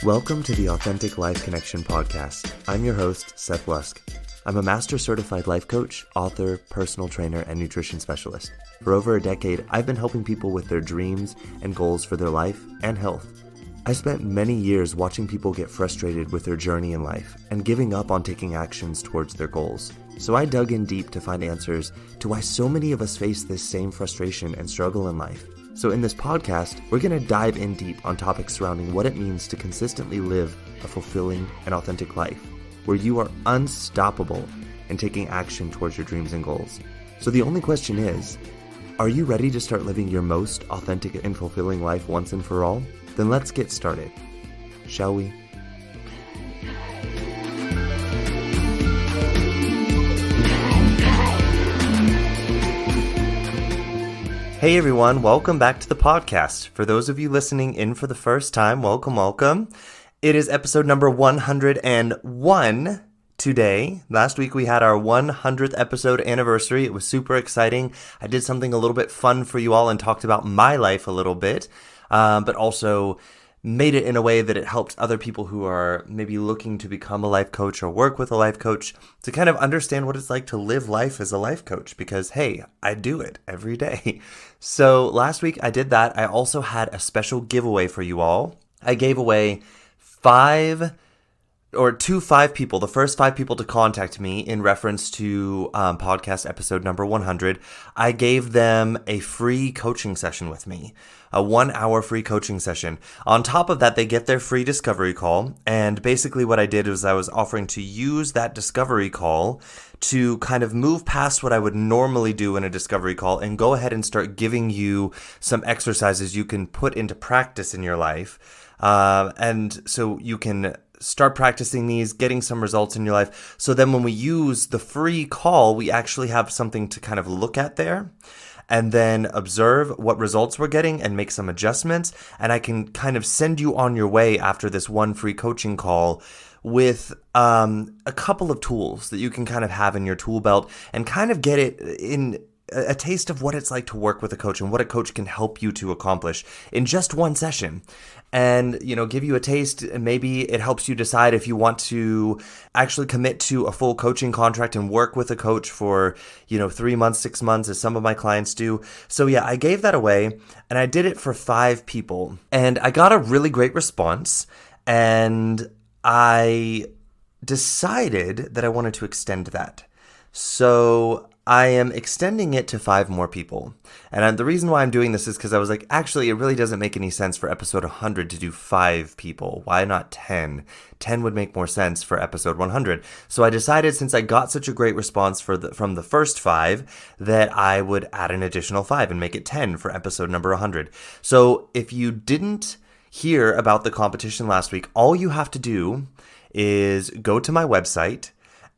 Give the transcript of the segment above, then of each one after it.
Welcome to the Authentic Life Connection podcast. I'm your host, Seth Lusk. I'm a master certified life coach, author, personal trainer, and nutrition specialist. For over a decade, I've been helping people with their dreams and goals for their life and health. I spent many years watching people get frustrated with their journey in life and giving up on taking actions towards their goals. So I dug in deep to find answers to why so many of us face this same frustration and struggle in life. So in this podcast, we're going to dive in deep on topics surrounding what it means to consistently live a fulfilling and authentic life, where you are unstoppable in taking action towards your dreams and goals. So the only question is, are you ready to start living your most authentic and fulfilling life once and for all? Then let's get started, shall we? Hey everyone, welcome back to the podcast. For those of you listening in for the first time, welcome. It is episode number 101 today. Last week we had our 100th episode anniversary. It was super exciting. I did something a little bit fun for you all and talked about my life a little bit, but also made it in a way that it helped other people who are maybe looking to become a life coach or work with a life coach to kind of understand what it's like to live life as a life coach, because hey, I do it every day. So last week I did that. I also had a special giveaway for you all. I gave away five people, the first 5 people to contact me in reference to podcast episode number 100. I gave them a free coaching session with me, a 1-hour free coaching session. On top of that, they get their free discovery call. And basically what I did was I was offering to use that discovery call to kind of move past what I would normally do in a discovery call and go ahead and start giving you some exercises you can put into practice in your life. And so you can start practicing these, getting some results in your life. So then when we use the free call, we actually have something to kind of look at there and then observe what results we're getting and make some adjustments. And I can kind of send you on your way after this one free coaching call with a couple of tools that you can kind of have in your tool belt and kind of get it in a taste of what it's like to work with a coach and what a coach can help you to accomplish in just one session. And, give you a taste, and maybe it helps you decide if you want to actually commit to a full coaching contract and work with a coach for, 3 months, 6 months, as some of my clients do. So yeah, I gave that away and I did it for 5 people and I got a really great response, and I decided that I wanted to extend that. So I am extending it to 5 more people. And the reason why I'm doing this is because I was like, actually, it really doesn't make any sense for episode 100 to do 5 people. Why not 10? 10 would make more sense for episode 100. So I decided, since I got such a great response from the first 5, that I would add an additional 5 and make it 10 for episode number 100. So if you didn't hear about the competition last week, all you have to do is go to my website.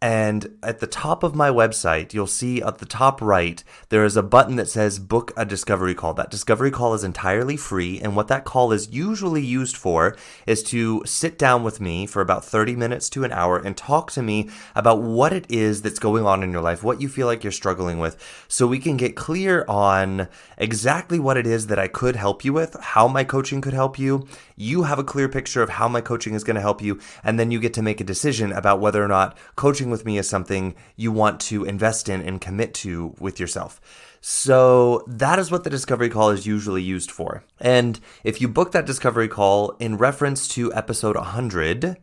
And at the top of my website, you'll see at the top right, there is a button that says book a discovery call. That discovery call is entirely free. And what that call is usually used for is to sit down with me for about 30 minutes to an hour and talk to me about what it is that's going on in your life, what you feel like you're struggling with, so we can get clear on exactly what it is that I could help you with, how my coaching could help you. You have a clear picture of how my coaching is going to help you, and then you get to make a decision about whether or not coaching with me is something you want to invest in and commit to with yourself. So that is what the discovery call is usually used for. And if you book that discovery call in reference to episode 100,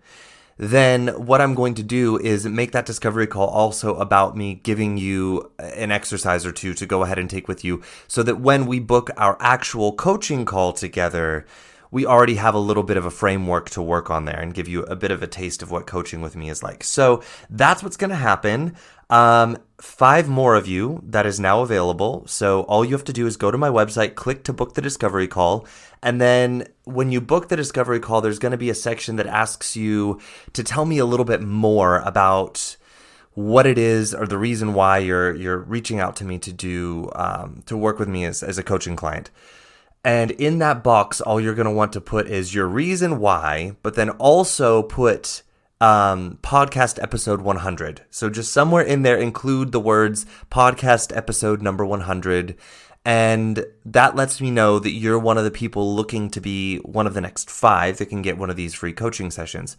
then what I'm going to do is make that discovery call also about me giving you an exercise or two to go ahead and take with you, so that when we book our actual coaching call together, we already have a little bit of a framework to work on there and give you a bit of a taste of what coaching with me is like. So that's what's going to happen. 5 more of you, that is now available. So all you have to do is go to my website, click to book the discovery call. And then when you book the discovery call, there's going to be a section that asks you to tell me a little bit more about what it is or the reason why you're reaching out to me to work with me as a coaching client. And in that box, all you're going to want to put is your reason why, but then also put podcast episode 100. So just somewhere in there include the words podcast episode number 100 And that lets me know that you're one of the people looking to be one of the next 5 that can get one of these free coaching sessions.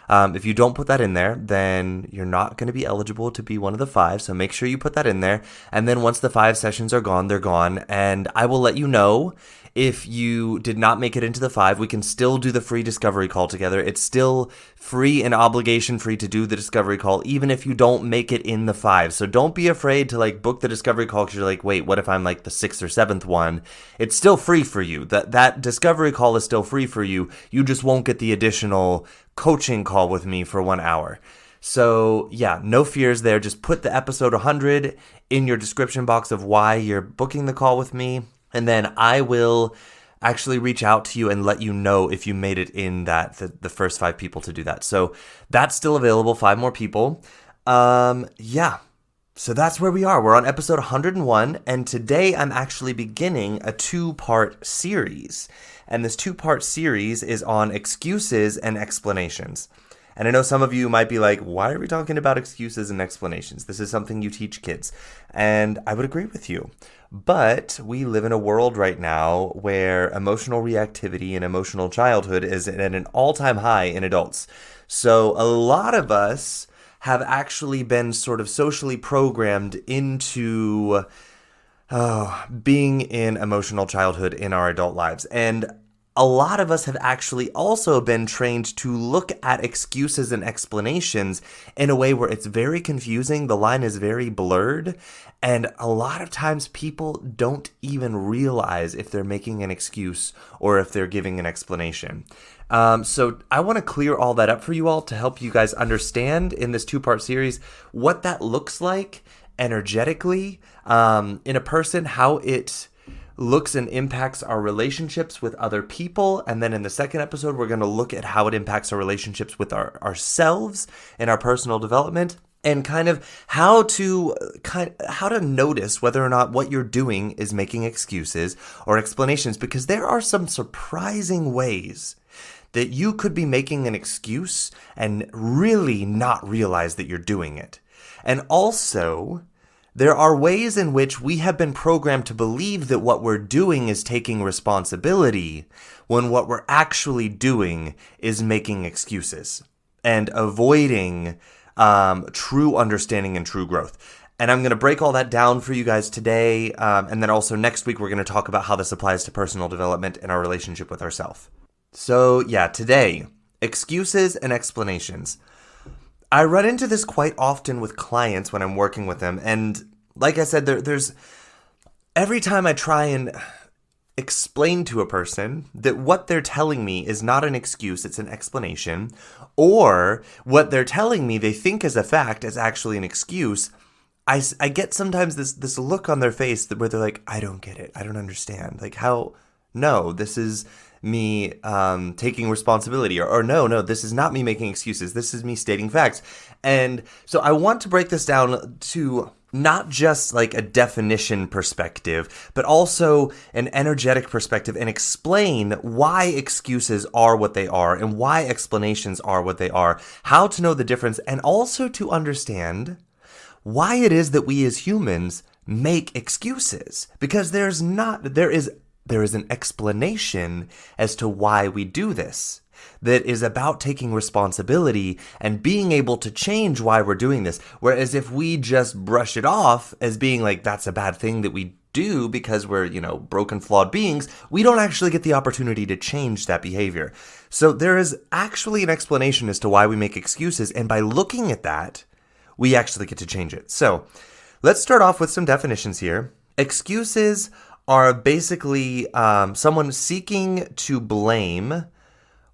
If you don't put that in there, then you're not going to be eligible to be one of the 5. So make sure you put that in there. And then once the 5 sessions are gone, they're gone. And I will let you know if you did not make it into the 5. We can still do the free discovery call together. It's still free and obligation free to do the discovery call, even if you don't make it in the 5. So don't be afraid to book the discovery call because you're like, wait, what if I'm the 6th or 7th one? It's still free for you. That discovery call is still free for you. You just won't get the additional coaching call with me for 1 hour. So yeah, no fears there. Just put the episode 100 in your description box of why you're booking the call with me. And then I will actually reach out to you and let you know if you made it in the first 5 people to do that. So that's still available, 5 more people. Yeah. So that's where we are. We're on episode 101. And today I'm actually beginning a 2-part series. And this 2-part series is on excuses and explanations. And I know some of you might be like, why are we talking about excuses and explanations? This is something you teach kids. And I would agree with you. But we live in a world right now where emotional reactivity and emotional childhood is at an all-time high in adults. So a lot of us have actually been sort of socially programmed into being in emotional childhood in our adult lives. And a lot of us have actually also been trained to look at excuses and explanations in a way where it's very confusing. The line is very blurred. And a lot of times people don't even realize if they're making an excuse or if they're giving an explanation. So I want to clear all that up for you all to help you guys understand in this 2-part series what that looks like energetically in a person, how it looks and impacts our relationships with other people. And then in the second episode, we're going to look at how it impacts our relationships with ourselves and our personal development, and kind of how to notice whether or not what you're doing is making excuses or explanations, because there are some surprising ways that you could be making an excuse and really not realize that you're doing it. And also, there are ways in which we have been programmed to believe that what we're doing is taking responsibility when what we're actually doing is making excuses and avoiding true understanding and true growth. And I'm going to break all that down for you guys today. And then also next week, we're going to talk about how this applies to personal development and our relationship with ourselves. So yeah, today, excuses and explanations. I run into this quite often with clients when I'm working with them. And like I said, there's every time I try and explain to a person that what they're telling me is not an excuse, it's an explanation, or what they're telling me they think is a fact is actually an excuse, I get sometimes this look on their face where they're like, I don't get it. I don't understand. How? No, this is me taking responsibility, or no, this is not me making excuses. This is me stating facts. And so I want to break this down to not just a definition perspective, but also an energetic perspective, and explain why excuses are what they are and why explanations are what they are, how to know the difference, and also to understand why it is that we as humans make excuses. Because there is an explanation as to why we do this that is about taking responsibility and being able to change why we're doing this. Whereas if we just brush it off as being that's a bad thing that we do because we're, broken, flawed beings, we don't actually get the opportunity to change that behavior. So there is actually an explanation as to why we make excuses. And by looking at that, we actually get to change it. So let's start off with some definitions here. Excuses are basically someone seeking to blame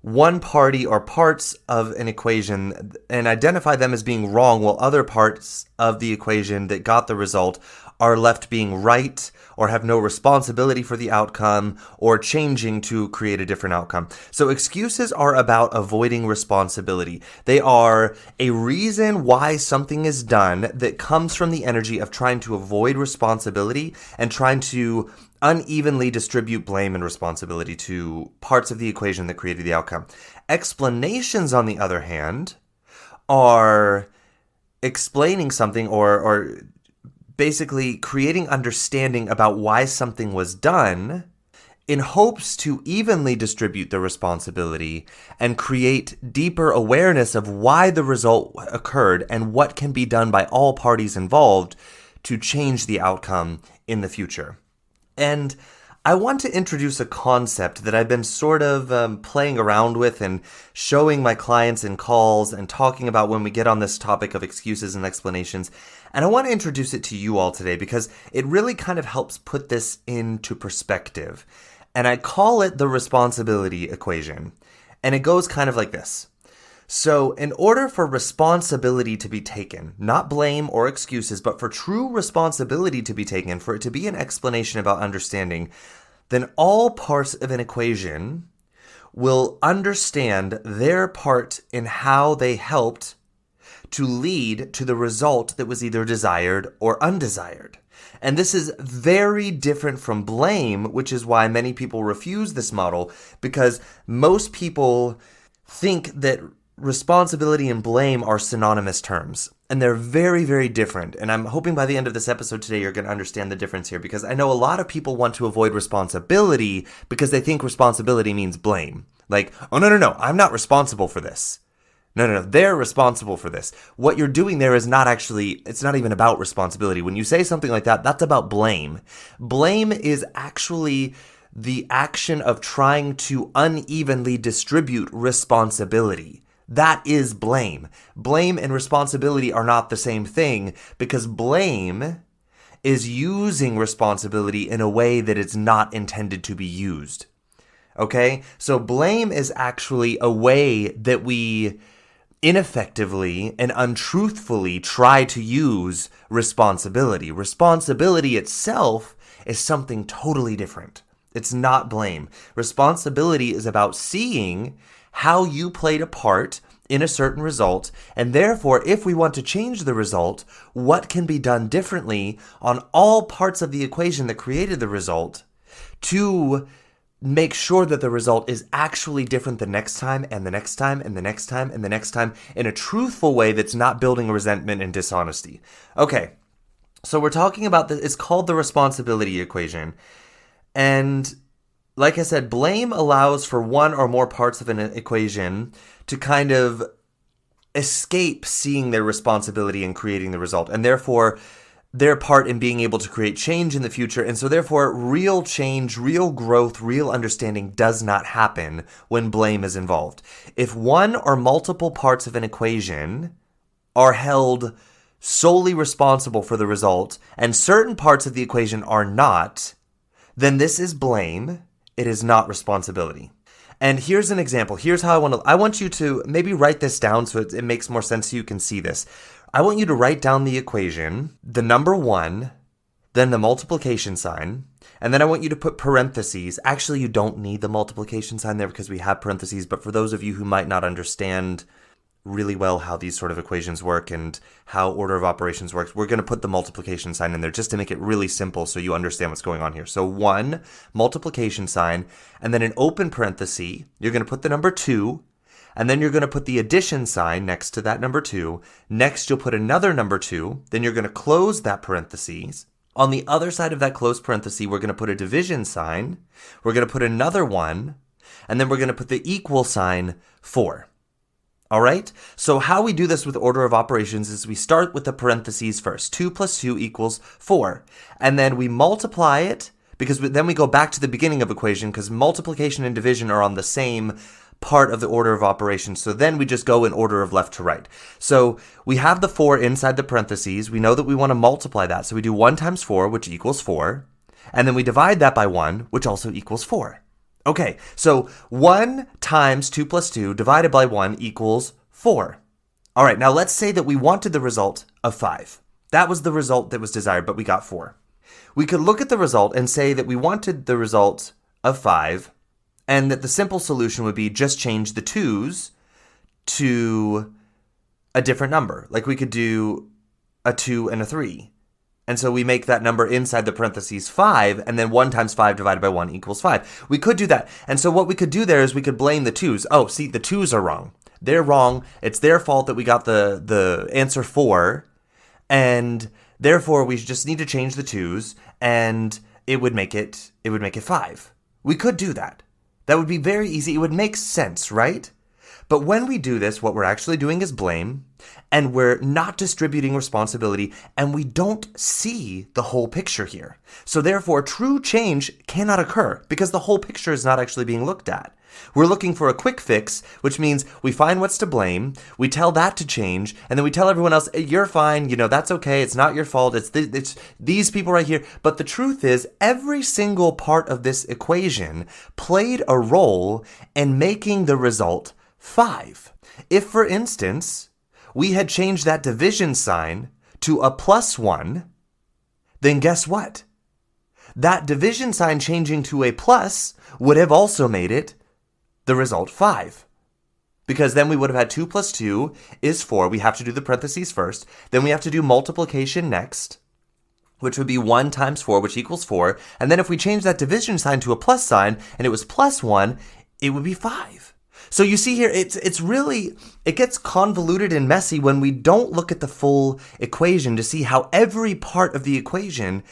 one party or parts of an equation and identify them as being wrong, while other parts of the equation that got the result are left being right or have no responsibility for the outcome or changing to create a different outcome. So excuses are about avoiding responsibility. They are a reason why something is done that comes from the energy of trying to avoid responsibility and trying to unevenly distribute blame and responsibility to parts of the equation that created the outcome. Explanations, on the other hand, are explaining something or basically creating understanding about why something was done in hopes to evenly distribute the responsibility and create deeper awareness of why the result occurred and what can be done by all parties involved to change the outcome in the future. And I want to introduce a concept that I've been sort of playing around with and showing my clients in calls and talking about when we get on this topic of excuses and explanations. And I want to introduce it to you all today because it really kind of helps put this into perspective. And I call it the responsibility equation. And it goes kind of like this. So in order for responsibility to be taken, not blame or excuses, but for true responsibility to be taken, for it to be an explanation about understanding, then all parts of an equation will understand their part in how they helped to lead to the result that was either desired or undesired. And this is very different from blame, which is why many people refuse this model, because most people think that responsibility and blame are synonymous terms, and they're very, very different. And I'm hoping by the end of this episode today, you're going to understand the difference here, because I know a lot of people want to avoid responsibility because they think responsibility means blame. Like, oh, no, I'm not responsible for this. No, they're responsible for this. What you're doing there is not actually, it's not even about responsibility. When you say something like that, that's about blame. Blame is actually the action of trying to unevenly distribute responsibility. That is blame. Blame and responsibility are not the same thing because blame is using responsibility in a way that it's not intended to be used. Okay? So blame is actually a way that we ineffectively and untruthfully try to use responsibility. Responsibility itself is something totally different. It's not blame. Responsibility is about seeing how you played a part in a certain result, and therefore, if we want to change the result, what can be done differently on all parts of the equation that created the result to make sure that the result is actually different the next time and the next time and the next time and the next time in a truthful way that's not building resentment and dishonesty. Okay, so we're talking about this. It's called the responsibility equation. And like I said, blame allows for one or more parts of an equation to kind of escape seeing their responsibility in creating the result, and therefore their part in being able to create change in the future. And so therefore, real change, real growth, real understanding does not happen when blame is involved. If one or multiple parts of an equation are held solely responsible for the result, and certain parts of the equation are not, then this is blame. It is not responsibility. And here's an example. Here's how I want you to maybe write this down so it makes more sense so you can see this. I want you to write down the equation, the number 1, then the multiplication sign, and then I want you to put parentheses. Actually, you don't need the multiplication sign there because we have parentheses, but for those of you who might not understand really well how these sort of equations work and how order of operations works, we're going to put the multiplication sign in there just to make it really simple so you understand what's going on here. So 1, multiplication sign, and then an open parenthesis, you're going to put the number 2, and then you're going to put the addition sign next to that number 2. Next, you'll put another number 2, then you're going to close that parenthesis. On the other side of that closed parenthesis, we're going to put a division sign, we're going to put another 1, and then we're going to put the equal sign 4. All right, so how we do this with order of operations is we start with the parentheses first. 2 plus 2 equals 4. And then we multiply it, because then we go back to the beginning of equation, because multiplication and division are on the same part of the order of operations. So then we just go in order of left to right. So we have the 4 inside the parentheses. We know that we want to multiply that. So we do 1 times 4, which equals 4. And then we divide that by 1, which also equals 4. Okay, so 1 times 2 plus 2 divided by 1 equals 4. All right, now let's say that we wanted the result of 5. That was the result that was desired, but we got 4. We could look at the result and say that we wanted the result of 5, and that the simple solution would be just change the 2's to a different number. Like we could do a 2 and a 3. And so we make that number inside the parentheses 5, and then 1 times 5 divided by 1 equals 5. We could do that. And so what we could do there is we could blame the 2's. Oh, see, the 2's are wrong. They're wrong. It's their fault that we got the answer 4. And Therefore, we just need to change the 2's and it would make it 5. We could do that. That would be very easy. It would make sense, right? But when we do this, what we're actually doing is blame, and we're not distributing responsibility, and we don't see the whole picture here. So therefore, true change cannot occur because the whole picture is not actually being looked at. We're looking for a quick fix, which means we find what's to blame, we tell that to change, and then we tell everyone else, you're fine, that's okay, it's not your fault, it's these people right here. But the truth is, every single part of this equation played a role in making the result 5. If, for instance, we had changed that division sign to a +1, then guess what? That division sign changing to a plus would have also made it the result 5. Because then we would have had 2 plus 2 is 4. We have to do the parentheses first. Then we have to do multiplication next, which would be 1 times 4, which equals 4. And then if we change that division sign to a plus sign, and it was +1, it would be 5. So you see here, it gets convoluted and messy when we don't look at the full equation to see how every part of the equation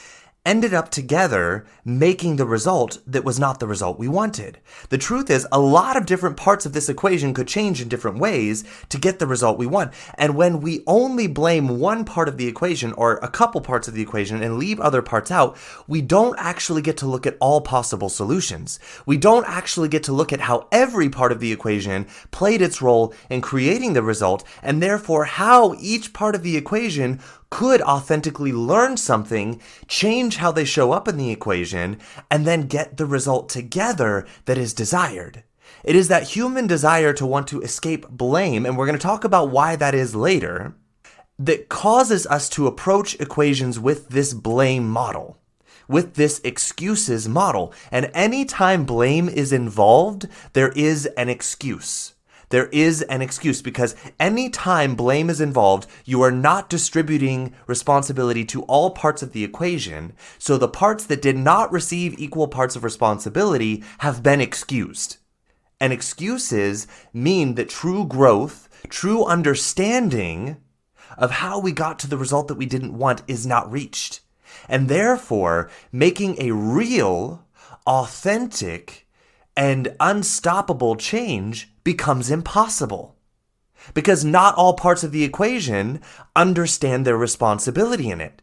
ended up together making the result that was not the result we wanted. The truth is, a lot of different parts of this equation could change in different ways to get the result we want. And when we only blame one part of the equation or a couple parts of the equation and leave other parts out, we don't actually get to look at all possible solutions. We don't actually get to look at how every part of the equation played its role in creating the result, and therefore how each part of the equation could authentically learn something, change how they show up in the equation, and then get the result together that is desired. It is that human desire to want to escape blame, and we're going to talk about why that is later, that causes us to approach equations with this blame model, with this excuses model. And anytime blame is involved, there is an excuse. There is an excuse, because anytime blame is involved, you are not distributing responsibility to all parts of the equation, so the parts that did not receive equal parts of responsibility have been excused. And excuses mean that true growth, true understanding of how we got to the result that we didn't want is not reached. And therefore, making a real, authentic, and unstoppable change becomes impossible, because not all parts of the equation understand their responsibility in it.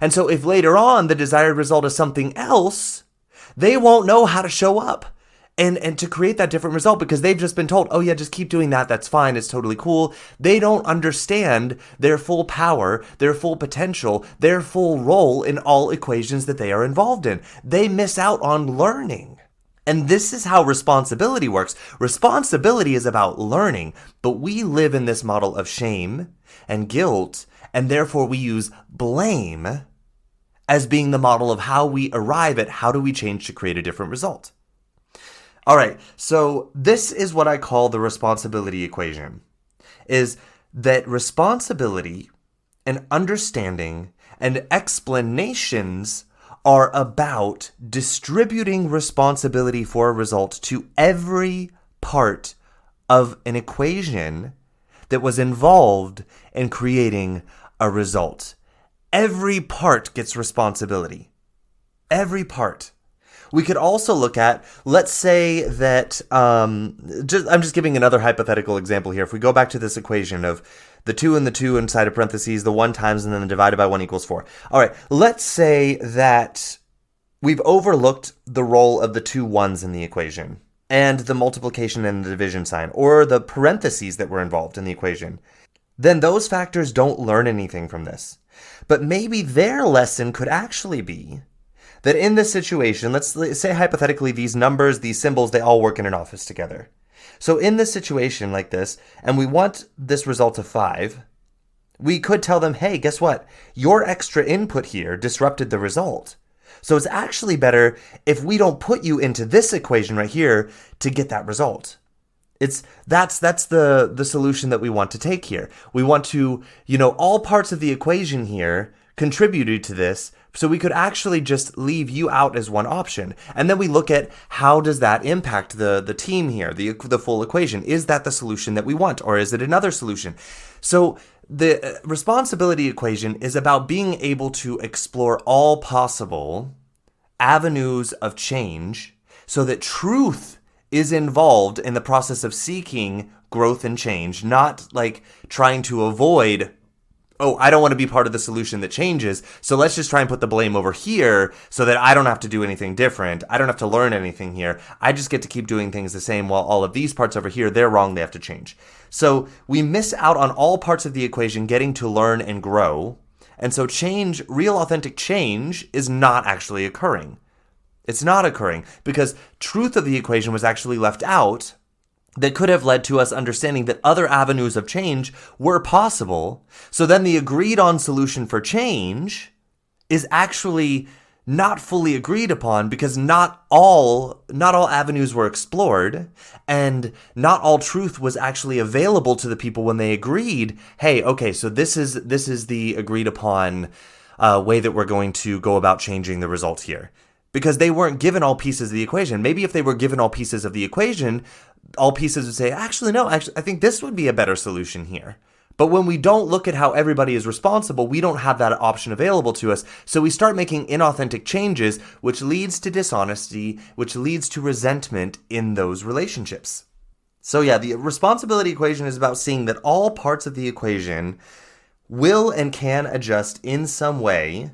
And so if later on the desired result is something else, they won't know how to show up and to create that different result, because they've just been told, oh yeah, just keep doing that, that's fine, it's totally cool. They don't understand their full power, their full potential, their full role in all equations that they are involved in. They miss out on learning. And this is how responsibility works. Responsibility is about learning, but we live in this model of shame and guilt, and therefore we use blame as being the model of how we arrive at how do we change to create a different result. All right, so this is what I call the responsibility equation, is that responsibility and understanding and explanations are about distributing responsibility for a result to every part of an equation that was involved in creating a result. Every part gets responsibility. Every part. We could also look at, let's say that, I'm just giving another hypothetical example here. If we go back to this equation of the 2 and the 2 inside of parentheses, the 1 times, and then the divided by 1 equals 4. All right, let's say that we've overlooked the role of the 2 1s in the equation, and the multiplication and the division sign, or the parentheses that were involved in the equation. Then those factors don't learn anything from this. But maybe their lesson could actually be that in this situation, let's say hypothetically these numbers, these symbols, they all work in an office together. So in this situation like this, and we want this result of 5, we could tell them, hey, guess what? Your extra input here disrupted the result. So it's actually better if we don't put you into this equation right here to get that result. That's the solution that we want to take here. We want to, all parts of the equation here contributed to this, so we could actually just leave you out as one option. And then we look at how does that impact the team here, the full equation. Is that the solution that we want, or is it another solution? So The responsibility equation is about being able to explore all possible avenues of change so that truth is involved in the process of seeking growth and change, not like trying to avoid, oh, I don't want to be part of the solution that changes, so let's just try and put the blame over here so that I don't have to do anything different. I don't have to learn anything here. I just get to keep doing things the same while all of these parts over here, they're wrong, they have to change. So we miss out on all parts of the equation getting to learn and grow. And so change, real authentic change, is not actually occurring. It's not occurring because truth of the equation was actually left out that could have led to us understanding that other avenues of change were possible. So then the agreed on solution for change is actually not fully agreed upon because not all avenues were explored and not all truth was actually available to the people when they agreed, hey, okay, so this is the agreed upon way that we're going to go about changing the result here. Because they weren't given all pieces of the equation. Maybe if they were given all pieces of the equation, all pieces would say, actually, I think this would be a better solution here. But when we don't look at how everybody is responsible, we don't have that option available to us. So we start making inauthentic changes, which leads to dishonesty, which leads to resentment in those relationships. So yeah, the responsibility equation is about seeing that all parts of the equation will and can adjust in some way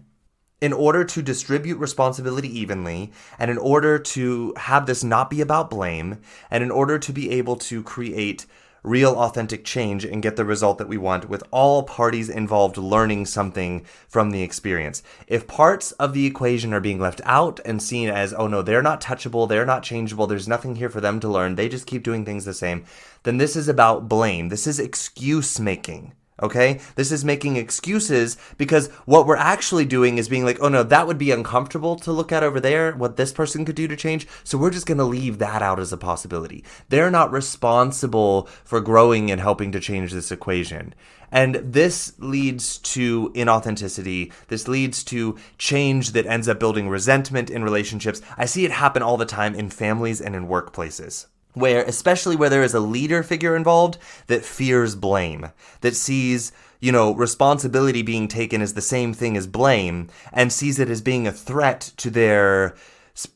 in order to distribute responsibility evenly, and in order to have this not be about blame, and in order to be able to create real authentic change and get the result that we want with all parties involved learning something from the experience. If parts of the equation are being left out and seen as, oh no, they're not touchable, they're not changeable, there's nothing here for them to learn, they just keep doing things the same, then this is about blame. This is excuse making. Okay? This is making excuses because what we're actually doing is being like, oh no, that would be uncomfortable to look at over there, what this person could do to change. So we're just going to leave that out as a possibility. They're not responsible for growing and helping to change this equation. And this leads to inauthenticity. This leads to change that ends up building resentment in relationships. I see it happen all the time in families and in workplaces, especially where there is a leader figure involved that fears blame, that sees, responsibility being taken as the same thing as blame, and sees it as being a threat to their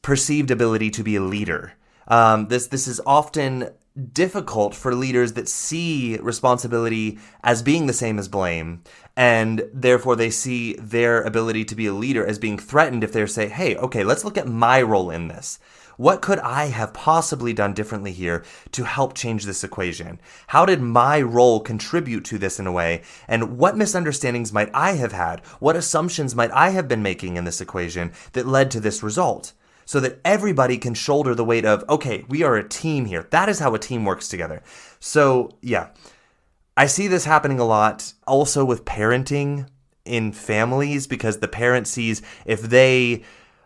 perceived ability to be a leader. This is often difficult for leaders that see responsibility as being the same as blame, and therefore they see their ability to be a leader as being threatened if they say, hey, okay, let's look at my role in this. What could I have possibly done differently here to help change this equation? How did my role contribute to this in a way? And what misunderstandings might I have had? What assumptions might I have been making in this equation that led to this result? So that everybody can shoulder the weight of, okay, we are a team here. That is how a team works together. So yeah, I see this happening a lot also with parenting in families because the parent sees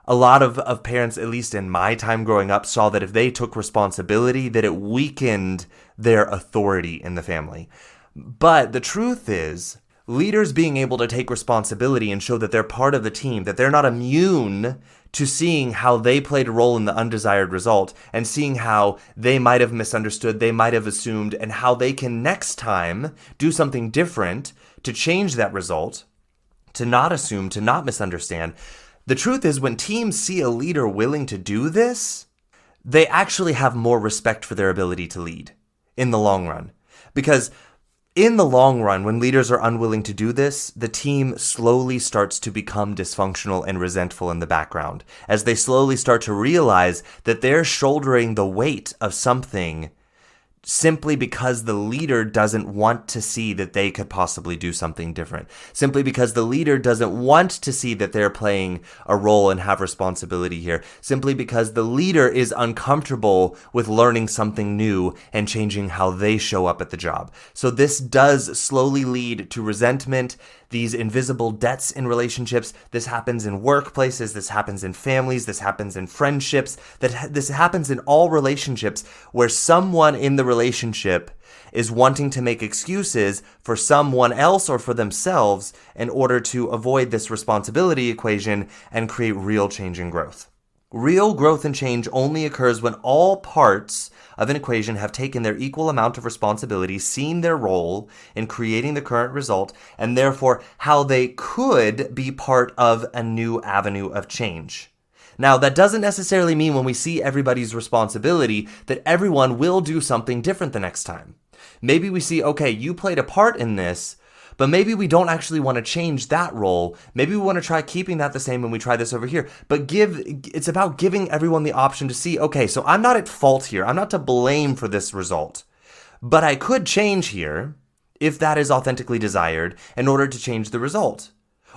a lot of parents, at least in my time growing up, saw that if they took responsibility, that it weakened their authority in the family. But the truth is, leaders being able to take responsibility and show that they're part of the team, that they're not immune to seeing how they played a role in the undesired result and seeing how they might have misunderstood, they might have assumed, and how they can next time do something different to change that result, to not assume, to not misunderstand. The truth is, when teams see a leader willing to do this, they actually have more respect for their ability to lead in the long run. Because in the long run, when leaders are unwilling to do this, the team slowly starts to become dysfunctional and resentful in the background, as they slowly start to realize that they're shouldering the weight of something simply because the leader doesn't want to see that they could possibly do something different. Simply because the leader doesn't want to see that they're playing a role and have responsibility here. Simply because the leader is uncomfortable with learning something new and changing how they show up at the job. So this does slowly lead to resentment, these invisible debts in relationships. This happens in workplaces, this happens in families, this happens in friendships, this happens in all relationships where someone in the relationship is wanting to make excuses for someone else or for themselves in order to avoid this responsibility equation and create real change and growth. Real growth and change only occurs when all parts of an equation have taken their equal amount of responsibility, seen their role in creating the current result, and therefore how they could be part of a new avenue of change. Now, that doesn't necessarily mean when we see everybody's responsibility that everyone will do something different the next time. Maybe we see, okay, you played a part in this, but maybe we don't actually want to change that role. Maybe we want to try keeping that the same when we try this over here. But it's about giving everyone the option to see, okay, so I'm not at fault here. I'm not to blame for this result. But I could change here if that is authentically desired in order to change the result.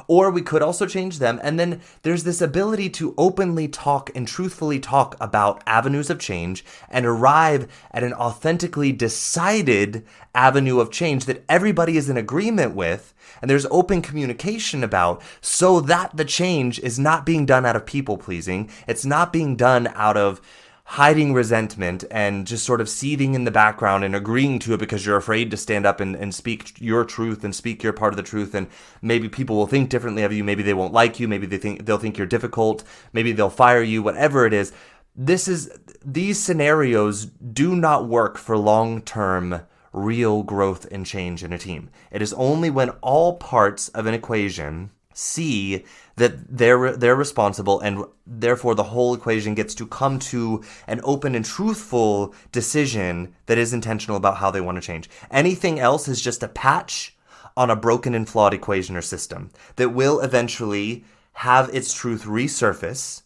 Or we could also change them, and then there's this ability to openly talk and truthfully talk about avenues of change and arrive at an authentically decided avenue of change that everybody is in agreement with, and there's open communication about, so that the change is not being done out of people-pleasing. It's not being done out of hiding resentment and just sort of seething in the background and agreeing to it because you're afraid to stand up and speak your truth and speak your part of the truth. And maybe people will think differently of you. Maybe they won't like you. Maybe they'll think you're difficult. Maybe they'll fire you, whatever it is. These scenarios do not work for long-term real growth and change in a team. It is only when all parts of an equation see that they're responsible, and therefore the whole equation gets to come to an open and truthful decision that is intentional about how they want to change. Anything else is just a patch on a broken and flawed equation or system that will eventually have its truth resurface.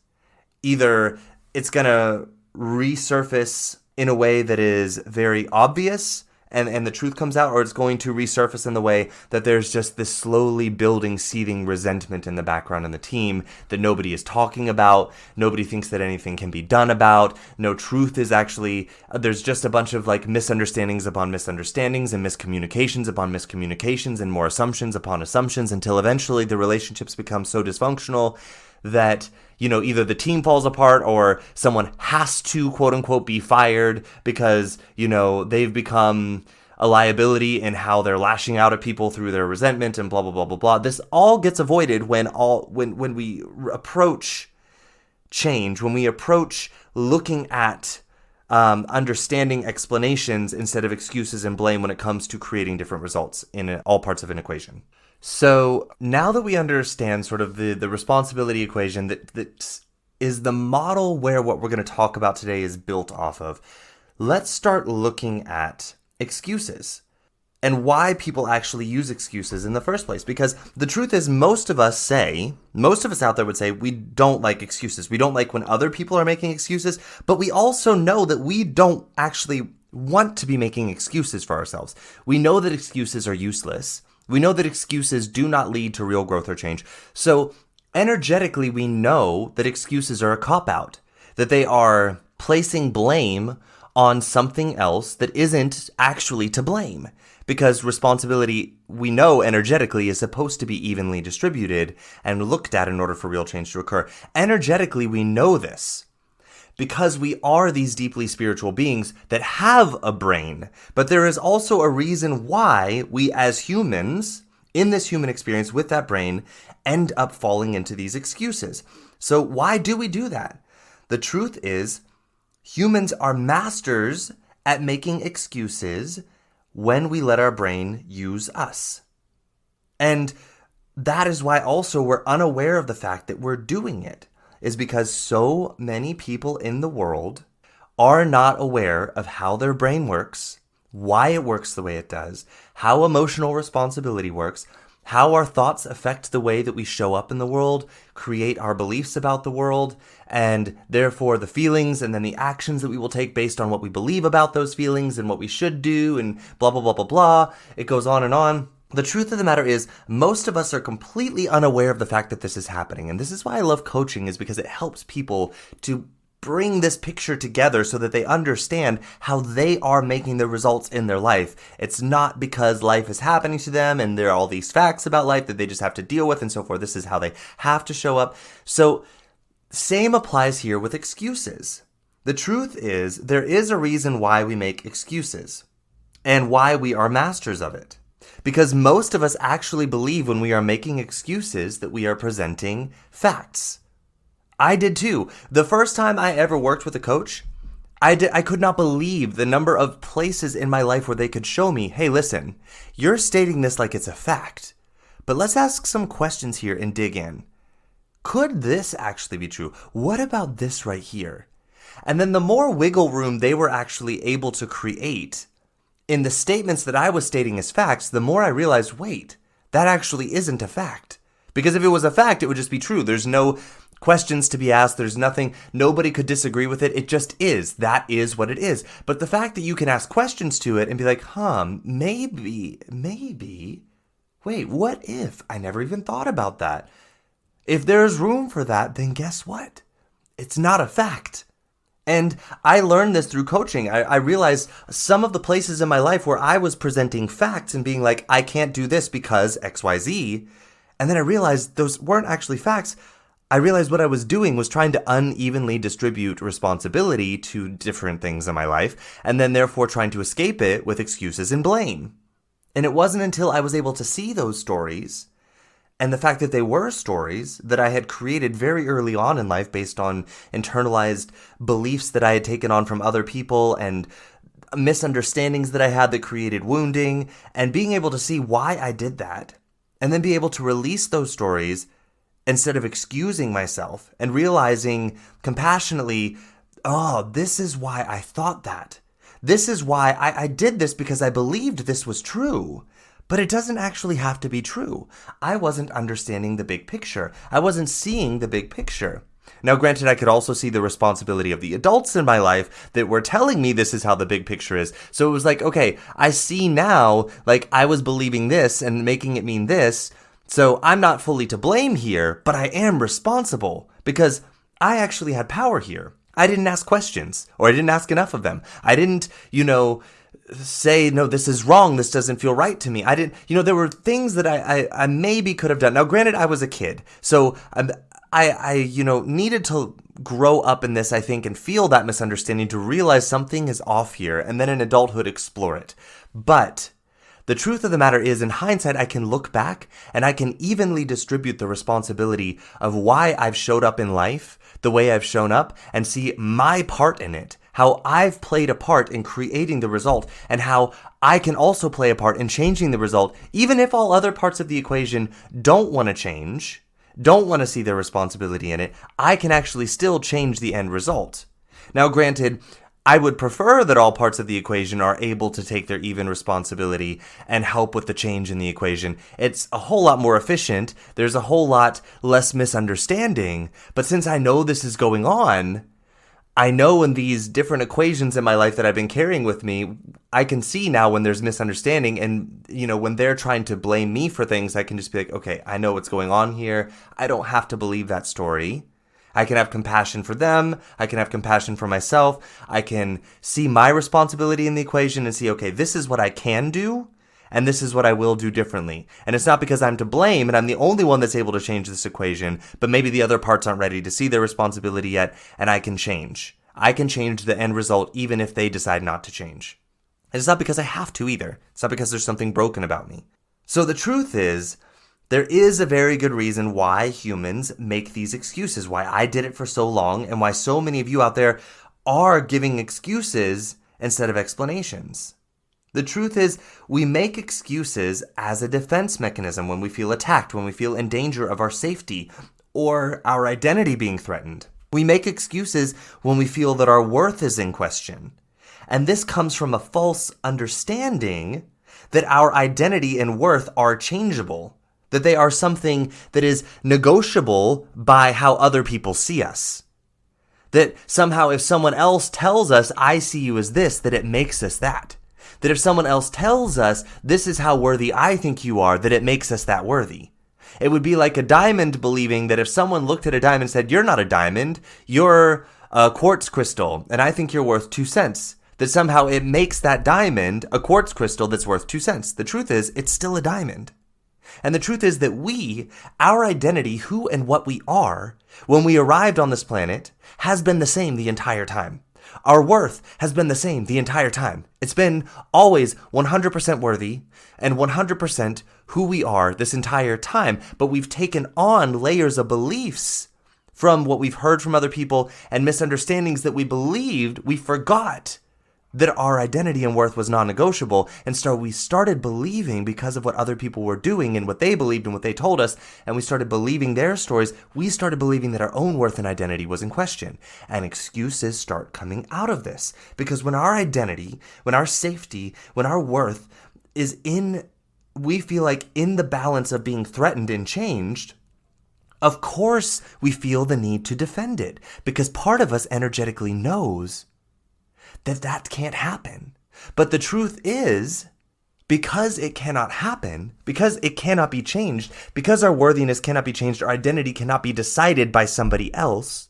Either it's going to resurface in a way that is very obvious and the truth comes out, or it's going to resurface in the way that there's just this slowly building, seething resentment in the background in the team that nobody is talking about, nobody thinks that anything can be done about, no truth is actually, there's just a bunch of like misunderstandings upon misunderstandings and miscommunications upon miscommunications and more assumptions upon assumptions until eventually the relationships become so dysfunctional that, you know, either the team falls apart or someone has to, quote unquote, be fired because, you know, they've become a liability in how they're lashing out at people through their resentment and blah, blah, blah, blah, blah. This all gets avoided when we approach change, when we approach looking at understanding explanations instead of excuses and blame when it comes to creating different results in all parts of an equation. So now that we understand sort of the responsibility equation that is the model where what we're going to talk about today is built off of, let's start looking at excuses and why people actually use excuses in the first place. Because the truth is, most of us out there would say we don't like excuses. We don't like when other people are making excuses, but we also know that we don't actually want to be making excuses for ourselves. We know that excuses are useless. We know that excuses do not lead to real growth or change. So energetically, we know that excuses are a cop-out, that they are placing blame on something else that isn't actually to blame. Because responsibility, we know energetically, is supposed to be evenly distributed and looked at in order for real change to occur. Energetically, we know this because we are these deeply spiritual beings that have a brain. But there is also a reason why we as humans, in this human experience with that brain, end up falling into these excuses. So why do we do that? The truth is, humans are masters at making excuses when we let our brain use us. And that is why also we're unaware of the fact that we're doing it, is because so many people in the world are not aware of how their brain works, why it works the way it does, how emotional responsibility works, how our thoughts affect the way that we show up in the world, create our beliefs about the world, and therefore the feelings and then the actions that we will take based on what we believe about those feelings and what we should do and blah, blah, blah, blah, blah. It goes on and on. The truth of the matter is, most of us are completely unaware of the fact that this is happening. And this is why I love coaching, is because it helps people to bring this picture together so that they understand how they are making the results in their life. It's not because life is happening to them and there are all these facts about life that they just have to deal with and so forth. This is how they have to show up. So same applies here with excuses. The truth is, there is a reason why we make excuses and why we are masters of it. Because most of us actually believe when we are making excuses that we are presenting facts. I did too. The first time I ever worked with a coach, I could not believe the number of places in my life where they could show me, hey, listen, you're stating this like it's a fact, but let's ask some questions here and dig in. Could this actually be true? What about this right here? And then the more wiggle room they were actually able to create in the statements that I was stating as facts, the more I realized, wait, that actually isn't a fact. Because if it was a fact, it would just be true. There's no questions to be asked. There's nothing, nobody could disagree with it. It just is. That is what it is. But the fact that you can ask questions to it and be like, maybe, wait, what if? I never even thought about that. If there's room for that, then guess what? It's not a fact. And I learned this through coaching. I realized some of the places in my life where I was presenting facts and being like, I can't do this because XYZ. And then I realized those weren't actually facts. I realized what I was doing was trying to unevenly distribute responsibility to different things in my life, and then therefore trying to escape it with excuses and blame. And it wasn't until I was able to see those stories, and the fact that they were stories that I had created very early on in life based on internalized beliefs that I had taken on from other people and misunderstandings that I had that created wounding, and being able to see why I did that, and then be able to release those stories instead of excusing myself and realizing compassionately, oh, this is why I thought that. This is why I did this because I believed this was true. But it doesn't actually have to be true. I wasn't understanding the big picture. I wasn't seeing the big picture. Now, granted, I could also see the responsibility of the adults in my life that were telling me this is how the big picture is. So it was like, okay, I see now, like I was believing this and making it mean this. So I'm not fully to blame here, but I am responsible because I actually had power here. I didn't ask questions, or I didn't ask enough of them. I didn't, say, no, this is wrong. This doesn't feel right to me. I didn't, there were things that I maybe could have done. Now, granted, I was a kid, so I needed to grow up in this, I think, and feel that misunderstanding to realize something is off here, and then in adulthood explore it. But the truth of the matter is, in hindsight, I can look back and I can evenly distribute the responsibility of why I've showed up in life the way I've shown up and see my part in it, how I've played a part in creating the result, and how I can also play a part in changing the result, even if all other parts of the equation don't want to change, don't want to see their responsibility in it. I can actually still change the end result. Now, granted, I would prefer that all parts of the equation are able to take their even responsibility and help with the change in the equation. It's a whole lot more efficient. There's a whole lot less misunderstanding. But since I know this is going on, I know in these different equations in my life that I've been carrying with me, I can see now when there's misunderstanding, and when they're trying to blame me for things, I can just be like, okay, I know what's going on here. I don't have to believe that story. I can have compassion for them. I can have compassion for myself. I can see my responsibility in the equation and see, okay, this is what I can do, and this is what I will do differently. And it's not because I'm to blame and I'm the only one that's able to change this equation, but maybe the other parts aren't ready to see their responsibility yet, and I can change. I can change the end result even if they decide not to change. And it's not because I have to either. It's not because there's something broken about me. So the truth is, there is a very good reason why humans make these excuses, why I did it for so long, and why so many of you out there are giving excuses instead of explanations. The truth is, we make excuses as a defense mechanism when we feel attacked, when we feel in danger of our safety or our identity being threatened. We make excuses when we feel that our worth is in question. And this comes from a false understanding that our identity and worth are changeable, that they are something that is negotiable by how other people see us. That somehow if someone else tells us, I see you as this, that it makes us that. That if someone else tells us, this is how worthy I think you are, that it makes us that worthy. It would be like a diamond believing that if someone looked at a diamond and said, you're not a diamond, you're a quartz crystal, and I think you're worth 2 cents. That somehow it makes that diamond a quartz crystal that's worth 2 cents. The truth is, it's still a diamond. And the truth is that our identity, who and what we are, when we arrived on this planet, has been the same the entire time. Our worth has been the same the entire time. It's been always 100% worthy and 100% who we are this entire time. But we've taken on layers of beliefs from what we've heard from other people and misunderstandings that we believed, we forgot that our identity and worth was non-negotiable. And so we started believing, because of what other people were doing and what they believed and what they told us, and we started believing their stories, we started believing that our own worth and identity was in question. And excuses start coming out of this. Because when our identity, when our safety, when our worth is we feel like in the balance of being threatened and changed, of course we feel the need to defend it. Because part of us energetically knows that can't happen. But the truth is, because it cannot happen, because it cannot be changed, because our worthiness cannot be changed, our identity cannot be decided by somebody else,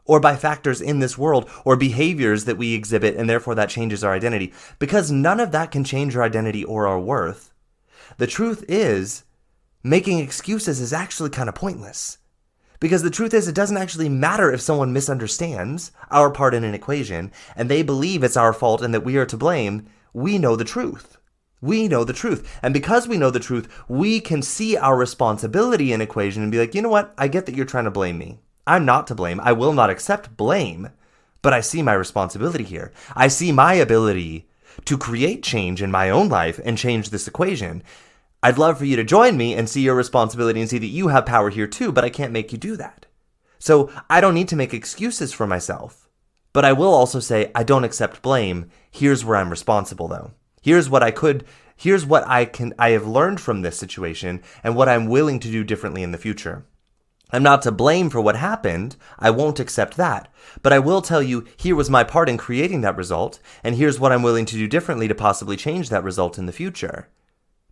or by factors in this world, or behaviors that we exhibit, and therefore that changes our identity. Because none of that can change our identity or our worth, the truth is, making excuses is actually kind of pointless. Because the truth is, it doesn't actually matter if someone misunderstands our part in an equation and they believe it's our fault and that we are to blame. We know the truth. We know the truth. And because we know the truth, we can see our responsibility in an equation and be like, you know what? I get that you're trying to blame me. I'm not to blame. I will not accept blame. But I see my responsibility here. I see my ability to create change in my own life and change this equation. I'd love for you to join me and see your responsibility and see that you have power here too, but I can't make you do that. So I don't need to make excuses for myself, but I will also say I don't accept blame. Here's where I'm responsible though. Here's what I have learned from this situation and what I'm willing to do differently in the future. I'm not to blame for what happened. I won't accept that. But I will tell you, here was my part in creating that result, and here's what I'm willing to do differently to possibly change that result in the future.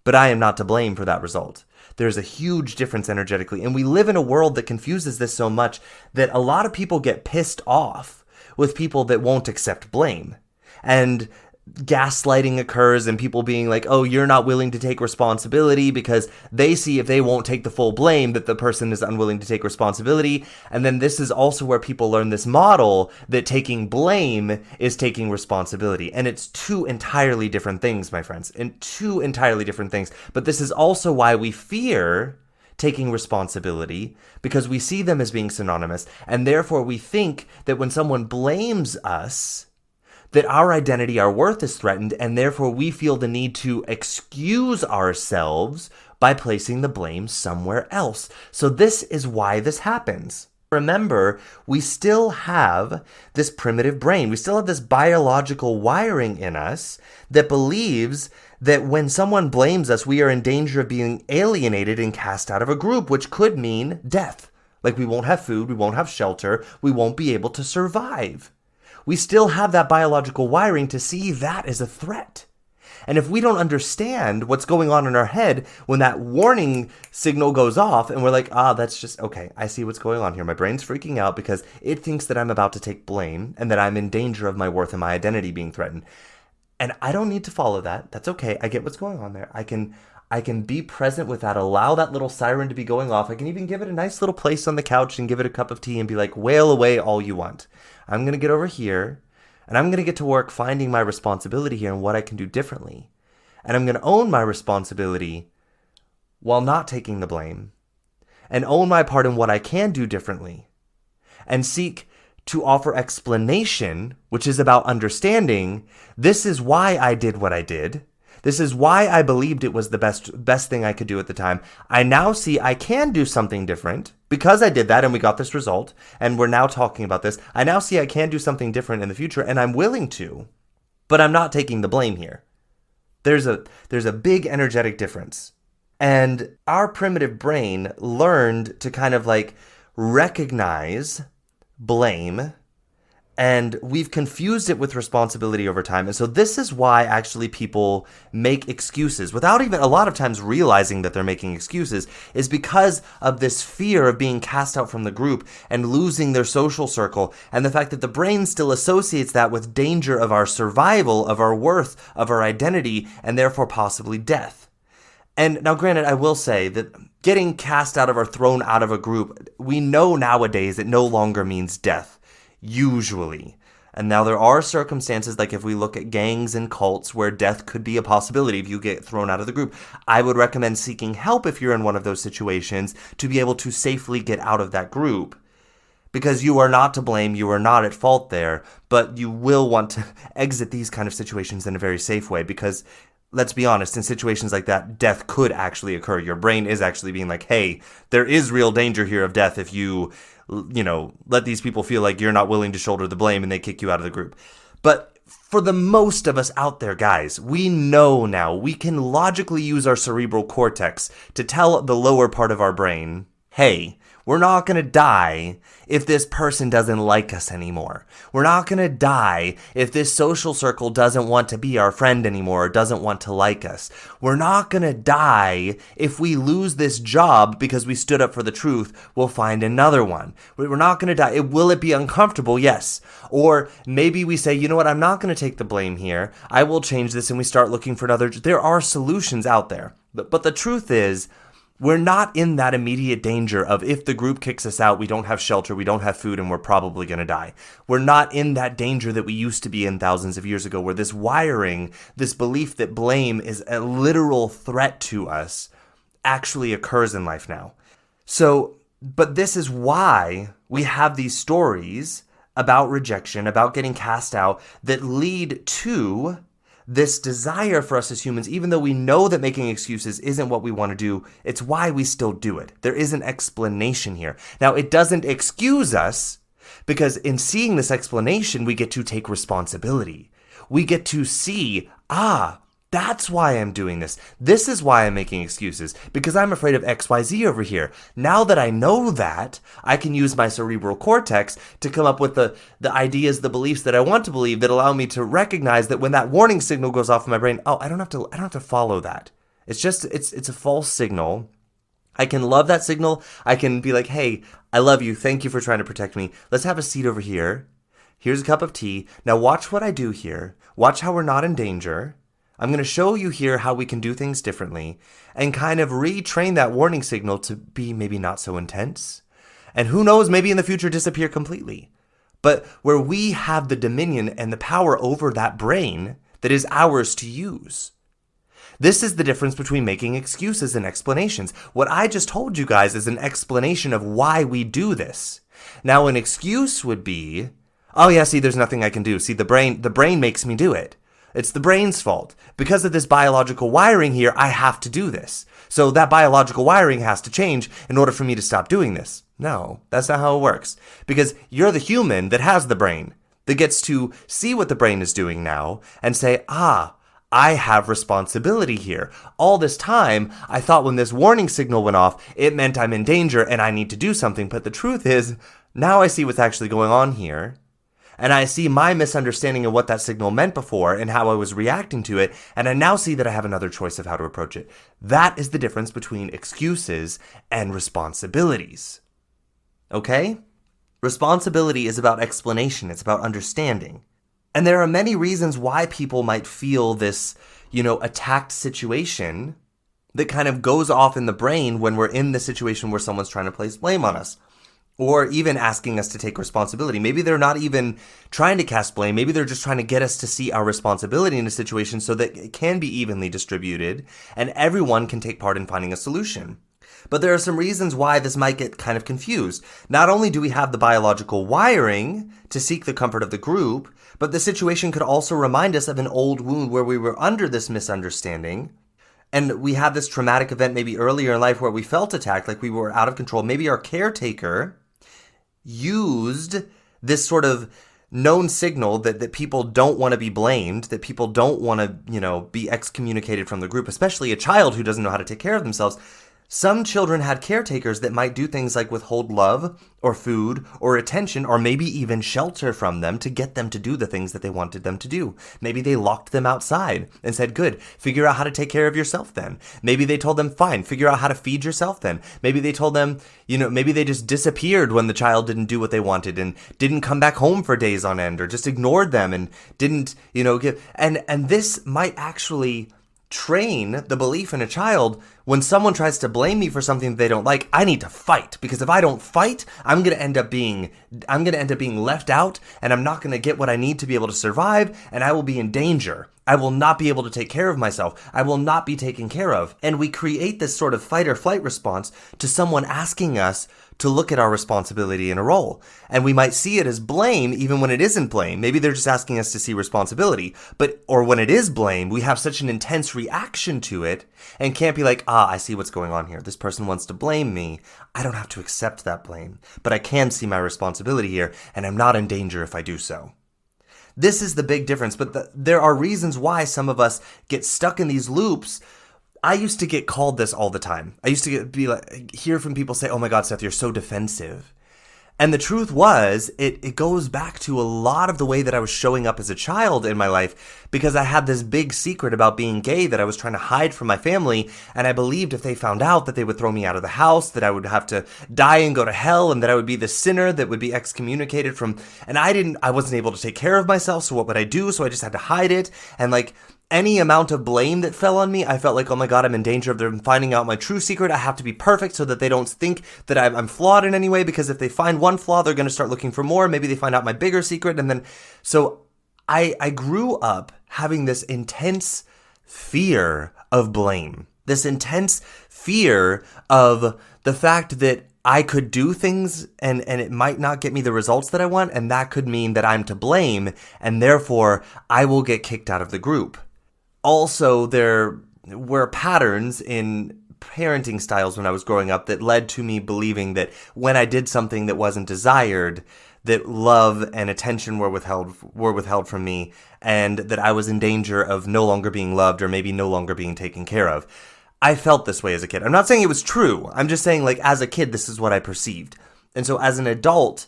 But I am not to blame for that result. There's a huge difference energetically. And we live in a world that confuses this so much that a lot of people get pissed off with people that won't accept blame. And gaslighting occurs and people being like, oh, you're not willing to take responsibility, because they see if they won't take the full blame that the person is unwilling to take responsibility. And then this is also where people learn this model that taking blame is taking responsibility. And it's two entirely different things, my friends, and two entirely different things. But this is also why we fear taking responsibility, because we see them as being synonymous. And therefore we think that when someone blames us, that our identity, our worth is threatened, and therefore we feel the need to excuse ourselves by placing the blame somewhere else. So this is why this happens. Remember, we still have this primitive brain. We still have this biological wiring in us that believes that when someone blames us, we are in danger of being alienated and cast out of a group, which could mean death. Like we won't have food, we won't have shelter, we won't be able to survive. We still have that biological wiring to see that as a threat. And if we don't understand what's going on in our head when that warning signal goes off and we're like, that's just, okay, I see what's going on here. My brain's freaking out because it thinks that I'm about to take blame and that I'm in danger of my worth and my identity being threatened. And I don't need to follow that. That's okay. I get what's going on there. I can be present with that, allow that little siren to be going off. I can even give it a nice little place on the couch and give it a cup of tea and be like, wail away all you want. I'm going to get over here and I'm going to get to work finding my responsibility here and what I can do differently. And I'm going to own my responsibility while not taking the blame, and own my part in what I can do differently, and seek to offer explanation, which is about understanding. This is why I did what I did. This is why I believed it was the best thing I could do at the time. I now see I can do something different because I did that and we got this result and we're now talking about this. I now see I can do something different in the future and I'm willing to, but I'm not taking the blame here. There's a big energetic difference. And our primitive brain learned to kind of like recognize blame, and we've confused it with responsibility over time. And so this is why actually people make excuses without even a lot of times realizing that they're making excuses, is because of this fear of being cast out from the group and losing their social circle, and the fact that the brain still associates that with danger of our survival, of our worth, of our identity, and therefore possibly death. And now granted, I will say that getting cast out of or thrown out of a group, we know nowadays it no longer means death. Usually. And now there are circumstances, like if we look at gangs and cults, where death could be a possibility if you get thrown out of the group. I would recommend seeking help if you're in one of those situations to be able to safely get out of that group. because you are not to blame, you are not at fault there, but you will want to exit these kind of situations in a very safe way because, let's be honest, in situations like that, death could actually occur. Your brain is actually being like, hey, there is real danger here of death if you let these people feel like you're not willing to shoulder the blame and they kick you out of the group. But for the most of us out there, guys, we know now, we can logically use our cerebral cortex to tell the lower part of our brain, hey, we're not going to die if this person doesn't like us anymore. We're not going to die if this social circle doesn't want to be our friend anymore or doesn't want to like us. We're not going to die if we lose this job because we stood up for the truth. We'll find another one. We're not going to die. Will it be uncomfortable? Yes. Or maybe we say, you know what, I'm not going to take the blame here. I will change this, and we start looking for another. There are solutions out there. But the truth is, we're not in that immediate danger of if the group kicks us out, we don't have shelter, we don't have food, and we're probably going to die. We're not in that danger that we used to be in thousands of years ago, where this wiring, this belief that blame is a literal threat to us, actually occurs in life now. So, but this is why we have these stories about rejection, about getting cast out, that lead to this desire for us as humans, even though we know that making excuses isn't what we want to do, it's why we still do it. There is an explanation here. Now, it doesn't excuse us, because in seeing this explanation, we get to take responsibility. We get to see, that's why I'm doing this. This is why I'm making excuses, because I'm afraid of XYZ over here. Now that I know that, I can use my cerebral cortex to come up with the ideas, the beliefs that I want to believe that allow me to recognize that when that warning signal goes off in my brain, I don't have to follow that. It's a false signal. I can love that signal. I can be like, hey, I love you. Thank you for trying to protect me. Let's have a seat over here. Here's a cup of tea. Now watch what I do here. Watch how we're not in danger. I'm going to show you here how we can do things differently and kind of retrain that warning signal to be maybe not so intense. And who knows, maybe in the future disappear completely. But where we have the dominion and the power over that brain that is ours to use. This is the difference between making excuses and explanations. What I just told you guys is an explanation of why we do this. Now, an excuse would be, oh yeah, see, there's nothing I can do. See, the brain makes me do it. It's the brain's fault. Because of this biological wiring here, I have to do this. So that biological wiring has to change in order for me to stop doing this. No, that's not how it works. Because you're the human that has the brain, that gets to see what the brain is doing now and say, I have responsibility here. All this time, I thought when this warning signal went off, it meant I'm in danger and I need to do something. But the truth is, now I see what's actually going on here. And I see my misunderstanding of what that signal meant before and how I was reacting to it, and I now see that I have another choice of how to approach it. That is the difference between excuses and responsibilities. Okay? Responsibility is about explanation, it's about understanding. And there are many reasons why people might feel this, attacked situation that kind of goes off in the brain when we're in the situation where someone's trying to place blame on us. Or even asking us to take responsibility. Maybe they're not even trying to cast blame. Maybe they're just trying to get us to see our responsibility in a situation so that it can be evenly distributed and everyone can take part in finding a solution. But there are some reasons why this might get kind of confused. Not only do we have the biological wiring to seek the comfort of the group, but the situation could also remind us of an old wound where we were under this misunderstanding. And we had this traumatic event maybe earlier in life where we felt attacked, like we were out of control. Maybe our caretaker used this sort of known signal that people don't want to be blamed, that people don't want to, be excommunicated from the group, especially a child who doesn't know how to take care of themselves. Some children had caretakers that might do things like withhold love or food or attention or maybe even shelter from them to get them to do the things that they wanted them to do. Maybe they locked them outside and said, good, figure out how to take care of yourself then. Maybe they told them, fine, figure out how to feed yourself then. Maybe they told them, maybe they just disappeared when the child didn't do what they wanted and didn't come back home for days on end or just ignored them and didn't, give. And this might actually train the belief in a child when someone tries to blame me for something they don't like, I need to fight, because if I don't fight, I'm going to end up being left out and I'm not going to get what I need to be able to survive and I will be in danger. I will not be able to take care of myself. I will not be taken care of. And we create this sort of fight or flight response to someone asking us to look at our responsibility in a role. And we might see it as blame even when it isn't blame. Maybe they're just asking us to see responsibility. Or when it is blame, we have such an intense reaction to it and can't be like, I see what's going on here. This person wants to blame me. I don't have to accept that blame, but I can see my responsibility here, and I'm not in danger if I do so. This is the big difference, but there are reasons why some of us get stuck in these loops. I used to get called this all the time. I used to hear from people say, "Oh my God, Seth, you're so defensive." And the truth was, it goes back to a lot of the way that I was showing up as a child in my life, because I had this big secret about being gay that I was trying to hide from my family. And I believed if they found out that they would throw me out of the house, that I would have to die and go to hell, and that I would be the sinner that would be excommunicated from. And I wasn't able to take care of myself. So what would I do? So I just had to hide it. And any amount of blame that fell on me, I felt like, oh my God, I'm in danger of them finding out my true secret. I have to be perfect so that they don't think that I'm flawed in any way, because if they find one flaw, they're going to start looking for more. Maybe they find out my bigger secret. And then, so I grew up having this intense fear of blame, this intense fear of the fact that I could do things and it might not get me the results that I want. And that could mean that I'm to blame, and therefore I will get kicked out of the group. Also, there were patterns in parenting styles when I was growing up that led to me believing that when I did something that wasn't desired, that love and attention were withheld from me, and that I was in danger of no longer being loved or maybe no longer being taken care of. I felt this way as a kid. I'm not saying it was true. I'm just saying, as a kid, this is what I perceived. And so as an adult,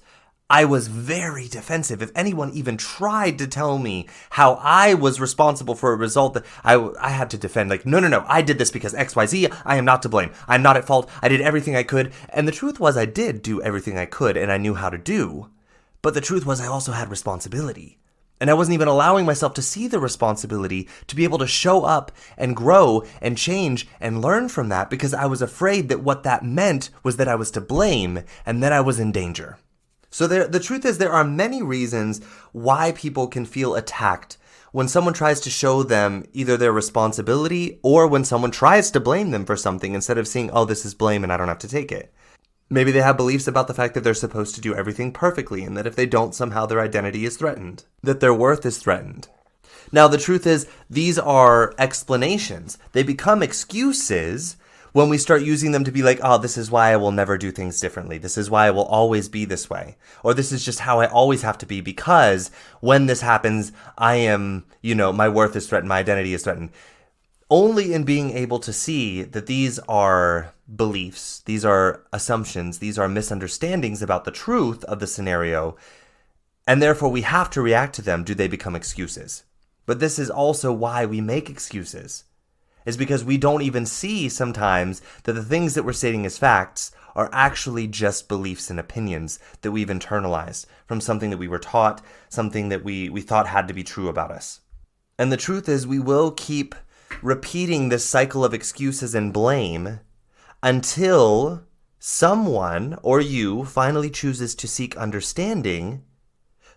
I was very defensive. If anyone even tried to tell me how I was responsible for a result, that I had to defend, no, I did this because XYZ, I am not to blame. I'm not at fault. I did everything I could. And the truth was, I did do everything I could and I knew how to do. But the truth was, I also had responsibility. And I wasn't even allowing myself to see the responsibility to be able to show up and grow and change and learn from that, because I was afraid that what that meant was that I was to blame and then I was in danger. So the truth is, there are many reasons why people can feel attacked when someone tries to show them either their responsibility or when someone tries to blame them for something instead of seeing, oh, this is blame and I don't have to take it. Maybe they have beliefs about the fact that they're supposed to do everything perfectly and that if they don't, somehow their identity is threatened, that their worth is threatened. Now, the truth is, these are explanations. They become excuses when we start using them to be like, oh, this is why I will never do things differently. This is why I will always be this way. Or this is just how I always have to be, because when this happens, I am, my worth is threatened, my identity is threatened. Only in being able to see that these are beliefs, these are assumptions, these are misunderstandings about the truth of the scenario, and therefore we have to react to them, do they become excuses. But this is also why we make excuses, is because we don't even see sometimes that the things that we're stating as facts are actually just beliefs and opinions that we've internalized from something that we were taught, something that we thought had to be true about us. And the truth is, we will keep repeating this cycle of excuses and blame until someone or you finally chooses to seek understanding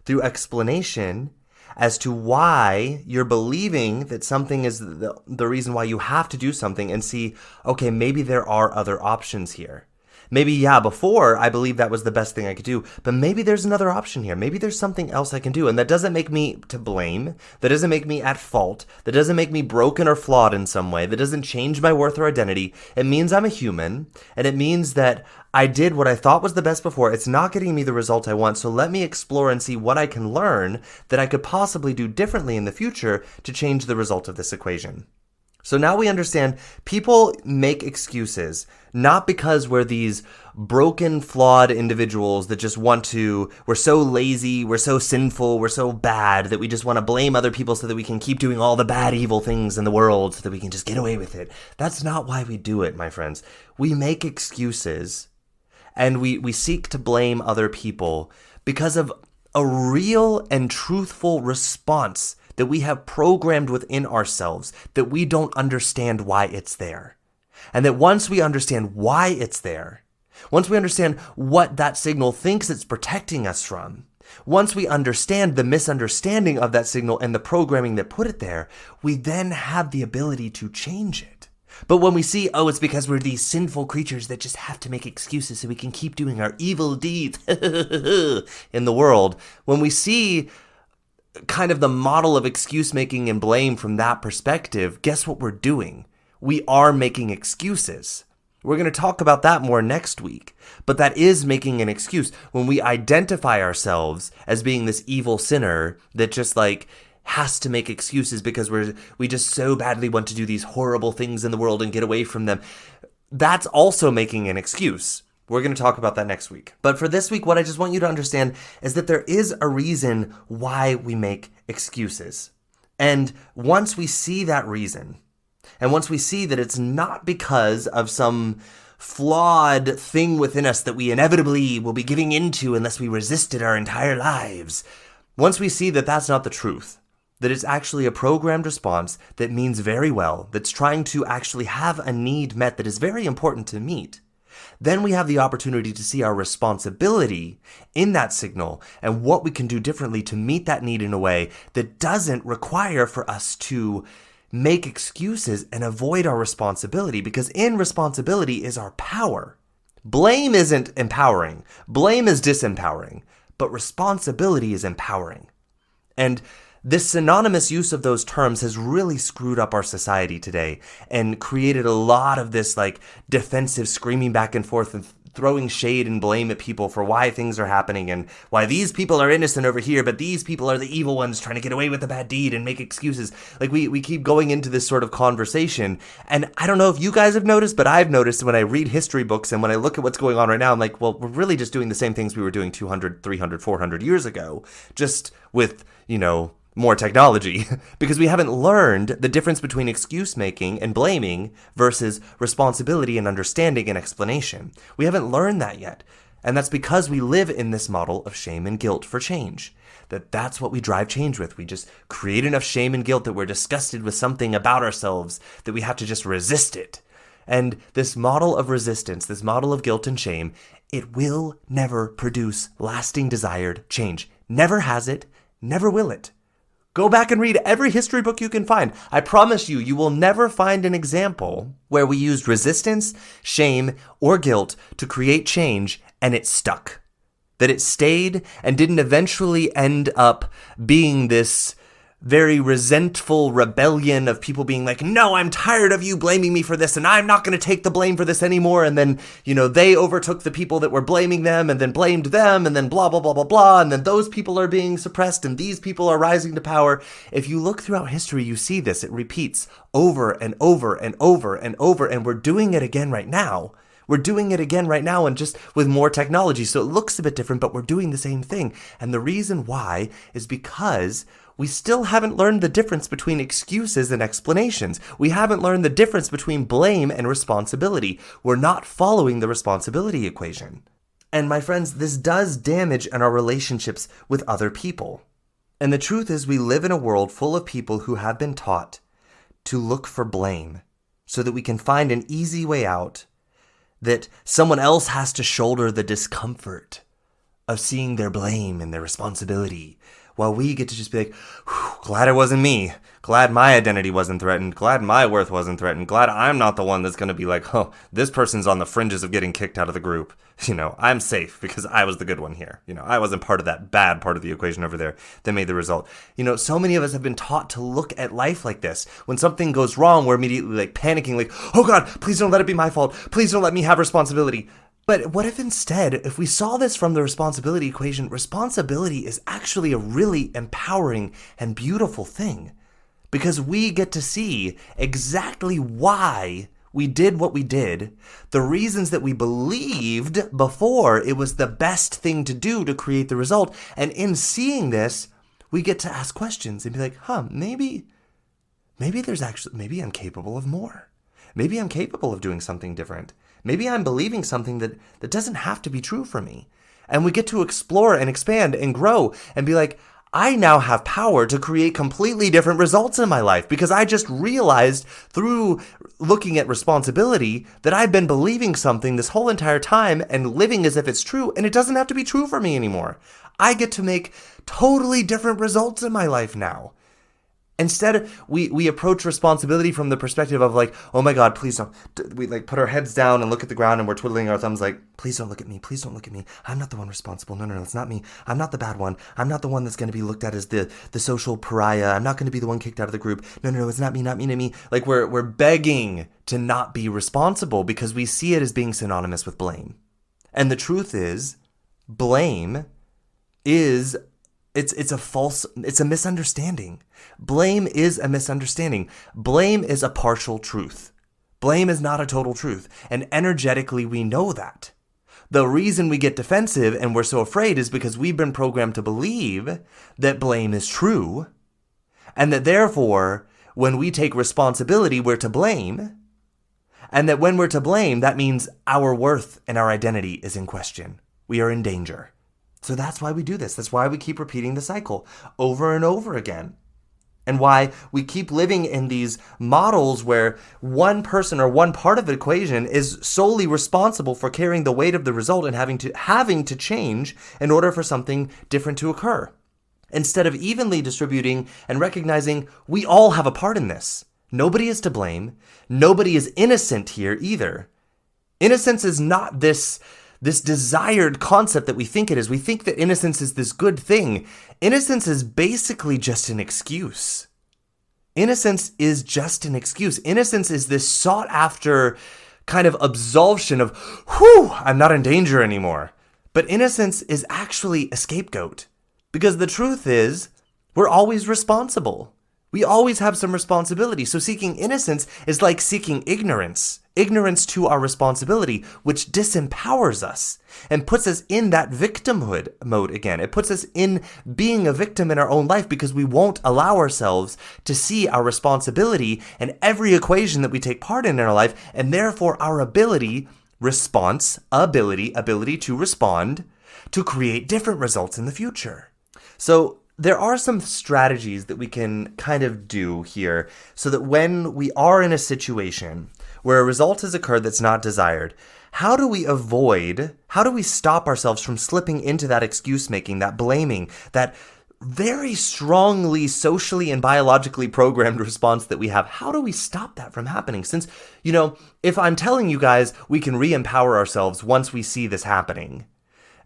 through explanation as to why you're believing that something is the reason why you have to do something, and see, okay, maybe there are other options here. Maybe, before I believed that was the best thing I could do, but maybe there's another option here. Maybe there's something else I can do. And that doesn't make me to blame. That doesn't make me at fault. That doesn't make me broken or flawed in some way. That doesn't change my worth or identity. It means I'm a human, and it means that I did what I thought was the best before. It's not getting me the result I want, so let me explore and see what I can learn that I could possibly do differently in the future to change the result of this equation. So now we understand people make excuses, not because we're these broken, flawed individuals that just we're so lazy, we're so sinful, we're so bad that we just want to blame other people so that we can keep doing all the bad, evil things in the world so that we can just get away with it. That's not why we do it, my friends. We make excuses and we seek to blame other people because of a real and truthful response that we have programmed within ourselves, that we don't understand why it's there. And that once we understand why it's there, once we understand what that signal thinks it's protecting us from, Once we understand the misunderstanding of that signal and the programming that put it there, we then have the ability to change it. But when we see, oh, it's because we're these sinful creatures that just have to make excuses so we can keep doing our evil deeds in the world, when we see kind of the model of excuse making and blame from that perspective, guess what we're doing? We are making excuses. We're going to talk about that more next week. But that is making an excuse. When we identify ourselves as being this evil sinner that just has to make excuses because we just so badly want to do these horrible things in the world and get away from them, that's also making an excuse. We're going to talk about that next week. But for this week, what I just want you to understand is that there is a reason why we make excuses. And once we see that reason, and once we see that it's not because of some flawed thing within us that we inevitably will be giving into unless we resist it our entire lives, once we see that that's not the truth, that it's actually a programmed response that means very well, that's trying to actually have a need met that is very important to meet, then we have the opportunity to see our responsibility in that signal and what we can do differently to meet that need in a way that doesn't require for us to make excuses and avoid our responsibility, because in responsibility is our power. Blame isn't empowering. Blame is disempowering, but responsibility is empowering. And this synonymous use of those terms has really screwed up our society today and created a lot of this defensive screaming back and forth and throwing shade and blame at people for why things are happening and why these people are innocent over here, but these people are the evil ones trying to get away with the bad deed and make excuses. We keep going into this sort of conversation. And I don't know if you guys have noticed, but I've noticed when I read history books and when I look at what's going on right now, I'm like, well, we're really just doing the same things we were doing 200, 300, 400 years ago, just with, more technology, because we haven't learned the difference between excuse making and blaming versus responsibility and understanding and explanation. We haven't learned that yet. And that's because we live in this model of shame and guilt for change. That's what we drive change with. We just create enough shame and guilt that we're disgusted with something about ourselves that we have to just resist it. And this model of resistance, this model of guilt and shame, it will never produce lasting desired change. Never has it, never will it. Go back and read every history book you can find. I promise you, you will never find an example where we used resistance, shame, or guilt to create change and it stuck. That it stayed and didn't eventually end up being this very resentful rebellion of people being like, no, I'm tired of you blaming me for this and I'm not going to take the blame for this anymore. And then, they overtook the people that were blaming them and then blamed them and then blah, blah, blah, blah, blah. And then those people are being suppressed and these people are rising to power. If you look throughout history, you see this. It repeats over and over and over and over. And we're doing it again right now. We're doing it again right now and just with more technology. So it looks a bit different, but we're doing the same thing. And the reason why is because we still haven't learned the difference between excuses and explanations. We haven't learned the difference between blame and responsibility. We're not following the responsibility equation. And my friends, this does damage in our relationships with other people. And the truth is, we live in a world full of people who have been taught to look for blame so that we can find an easy way out, that someone else has to shoulder the discomfort of seeing their blame and their responsibility, while we get to just be like, glad it wasn't me. Glad my identity wasn't threatened. Glad my worth wasn't threatened. Glad I'm not the one that's going to be like, oh, this person's on the fringes of getting kicked out of the group. I'm safe because I was the good one here. I wasn't part of that bad part of the equation over there that made the result. So many of us have been taught to look at life like this. When something goes wrong, we're immediately panicking, oh God, please don't let it be my fault. Please don't let me have responsibility. But what if instead, if we saw this from the responsibility equation, responsibility is actually a really empowering and beautiful thing, because we get to see exactly why we did what we did, the reasons that we believed before it was the best thing to do to create the result. And in seeing this, we get to ask questions and be like, maybe I'm capable of more. Maybe I'm capable of doing something different. Maybe I'm believing something that doesn't have to be true for me. And we get to explore and expand and grow and be like, I now have power to create completely different results in my life because I just realized through looking at responsibility that I've been believing something this whole entire time and living as if it's true, and it doesn't have to be true for me anymore. I get to make totally different results in my life now. Instead, we approach responsibility from the perspective of like, oh my God, please don't. We like put our heads down and look at the ground and we're twiddling our thumbs like, please don't look at me. Please don't look at me. I'm not the one responsible. No, it's not me. I'm not the bad one. I'm not the one that's going to be looked at as the social pariah. I'm not going to be the one kicked out of the group. No, it's not me, not me. Like we're begging to not be responsible because we see it as being synonymous with blame. And the truth is, blame is it's a misunderstanding. Blame is a misunderstanding. Blame is a partial truth. Blame is not a total truth. And energetically, we know that. The reason we get defensive and we're so afraid is because we've been programmed to believe that blame is true. And that therefore, when we take responsibility, we're to blame. And that when we're to blame, that means our worth and our identity is in question. We are in danger. So that's why we do this. That's why we keep repeating the cycle over and over again. And why we keep living in these models where one person or one part of the equation is solely responsible for carrying the weight of the result and having to change in order for something different to occur. Instead of evenly distributing and recognizing we all have a part in this. Nobody is to blame. Nobody is innocent here either. Innocence is not this desired concept that we think it is. We think that innocence is this good thing. Innocence is basically just an excuse. Innocence is just an excuse. Innocence is this sought after kind of absolution of, whew, I'm not in danger anymore. But innocence is actually a scapegoat. Because the truth is, we're always responsible. We always have some responsibility. So seeking innocence is like seeking ignorance. Ignorance to our responsibility, which disempowers us and puts us in that victimhood mode again. It puts us in being a victim in our own life because we won't allow ourselves to see our responsibility and every equation that we take part in our life, and therefore our ability to respond to create different results in the future. So there are some strategies that we can kind of do here so that when we are in a situation where a result has occurred that's not desired, how do we stop ourselves from slipping into that excuse making, that blaming, that very strongly socially and biologically programmed response that we have? How do we stop that from happening? Since, if I'm telling you guys we can re-empower ourselves once we see this happening,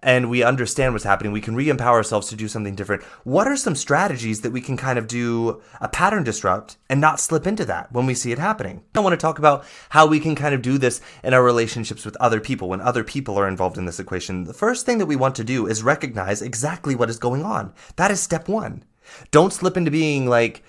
and we understand what's happening, we can re-empower ourselves to do something different. What are some strategies that we can kind of do a pattern disrupt and not slip into that when we see it happening? I want to talk about how we can kind of do this in our relationships with other people when other people are involved in this equation. The first thing that we want to do is recognize exactly what is going on. That is step one. Don't slip into being like,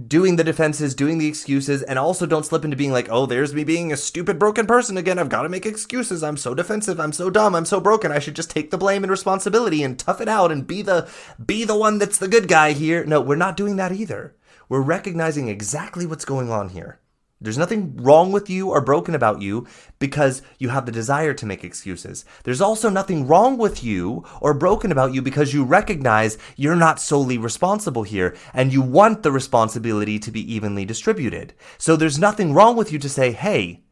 doing the defenses, doing the excuses, and also don't slip into being like, oh, there's me being a stupid, broken person again. I've got to make excuses. I'm so defensive. I'm so dumb. I'm so broken. I should just take the blame and responsibility and tough it out and be the one that's the good guy here. No, we're not doing that either. We're recognizing exactly what's going on here. There's nothing wrong with you or broken about you because you have the desire to make excuses. There's also nothing wrong with you or broken about you because you recognize you're not solely responsible here and you want the responsibility to be evenly distributed. So there's nothing wrong with you to say, hey,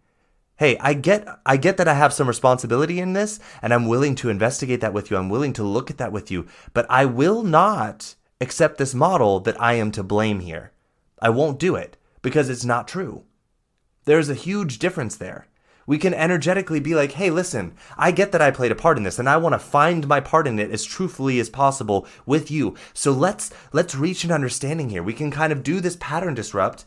I get that I have some responsibility in this and I'm willing to investigate that with you. I'm willing to look at that with you, but I will not accept this model that I am to blame here. I won't do it because it's not true. There's a huge difference there. We can energetically be like, hey, listen, I get that I played a part in this and I want to find my part in it as truthfully as possible with you. So let's reach an understanding here. We can kind of do this pattern disrupt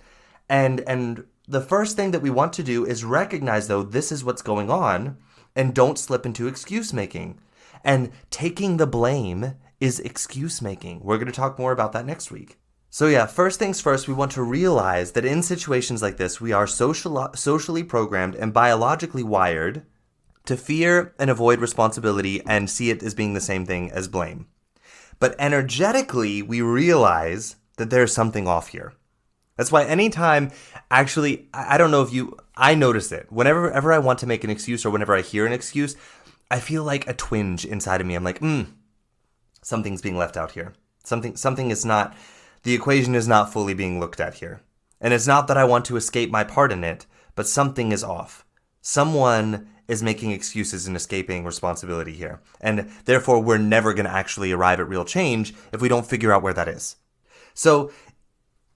and the first thing that we want to do is recognize, though, this is what's going on and don't slip into excuse making. And taking the blame is excuse making. We're going to talk more about that next week. So yeah, first things first, we want to realize that in situations like this, we are socially programmed and biologically wired to fear and avoid responsibility and see it as being the same thing as blame. But energetically, we realize that there's something off here. That's why anytime, actually, I don't know if I notice it. Whenever I want to make an excuse or whenever I hear an excuse, I feel like a twinge inside of me. I'm like, something's being left out here. Something is not, the equation is not fully being looked at here. And it's not that I want to escape my part in it, but something is off. Someone is making excuses and escaping responsibility here. And therefore, we're never going to actually arrive at real change if we don't figure out where that is. So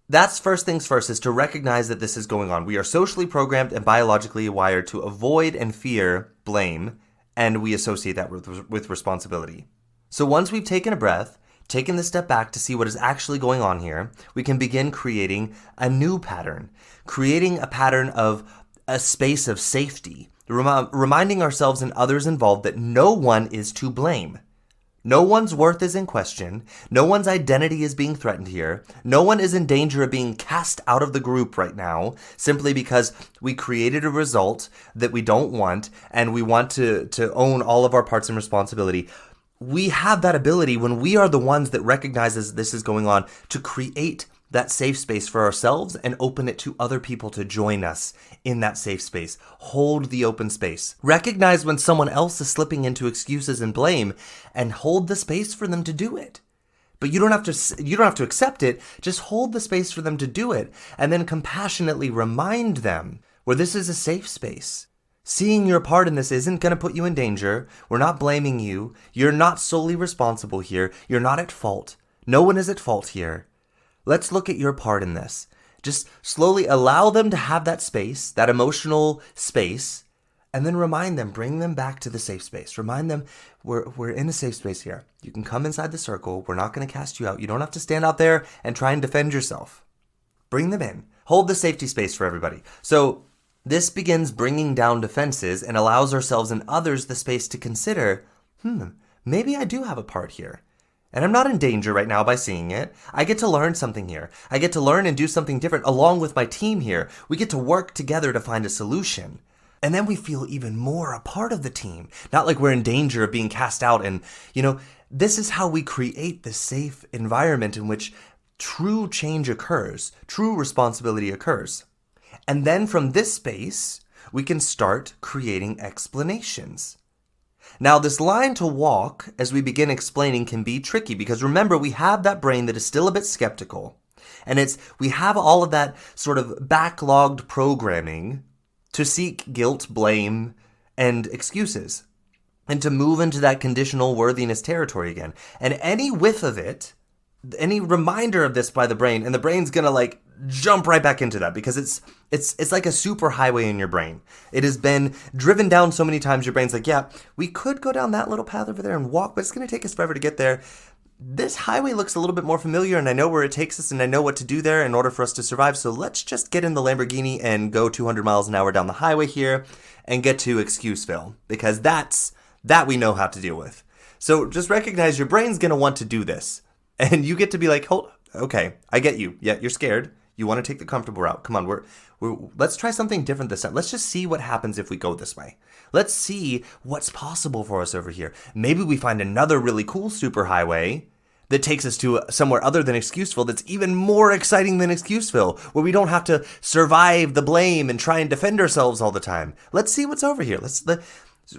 that's first things first, is to recognize that this is going on. We are socially programmed and biologically wired to avoid and fear blame, and we associate that with responsibility. So once we've taken a breath, taken the step back to see what is actually going on here, we can begin creating a new pattern, creating a pattern of a space of safety, reminding ourselves and others involved that no one is to blame. No one's worth is in question. No one's identity is being threatened here. No one is in danger of being cast out of the group right now simply because we created a result that we don't want and we want to own all of our parts and responsibility. We have that ability when we are the ones that recognizes this is going on to create that safe space for ourselves and open it to other people to join us in that safe space. Hold the open space. Recognize when someone else is slipping into excuses and blame and hold the space for them to do it. But you don't have to accept it. Just hold the space for them to do it and then compassionately remind them where this is a safe space. Seeing your part in this isn't going to put you in danger. We're not blaming you. You're not solely responsible here. You're not at fault. No one is at fault here. Let's look at your part in this. Just slowly allow them to have that space, that emotional space, and then remind them, bring them back to the safe space. Remind them, we're in a safe space here. You can come inside the circle. We're not going to cast you out. You don't have to stand out there and try and defend yourself. Bring them in. Hold the safety space for everybody. So this begins bringing down defenses and allows ourselves and others the space to consider, maybe I do have a part here. And I'm not in danger right now by seeing it. I get to learn something here. I get to learn and do something different along with my team here. We get to work together to find a solution. And then we feel even more a part of the team. Not like we're in danger of being cast out. And, this is how we create the safe environment in which true change occurs, true responsibility occurs. And then from this space, we can start creating explanations. Now, this line to walk, as we begin explaining, can be tricky because remember, we have that brain that is still a bit skeptical. And we have all of that sort of backlogged programming to seek guilt, blame, and excuses, and to move into that conditional worthiness territory again. And any whiff of it, any reminder of this by the brain, and the brain's gonna jump right back into that because it's like a super highway in your brain. It has been driven down so many times, your brain's like, yeah, we could go down that little path over there and walk, but it's gonna take us forever to get there. This highway looks a little bit more familiar and I know where it takes us and I know what to do there in order for us to survive. So let's just get in the Lamborghini and go 200 miles an hour down the highway here and get to Excuseville because that we know how to deal with. So just recognize your brain's gonna want to do this. And you get to be like, okay, I get you. Yeah, you're scared. You want to take the comfortable route. Come on, let's try something different this time. Let's just see what happens if we go this way. Let's see what's possible for us over here. Maybe we find another really cool superhighway that takes us to somewhere other than Excuseville that's even more exciting than Excuseville, where we don't have to survive the blame and try and defend ourselves all the time. Let's see what's over here.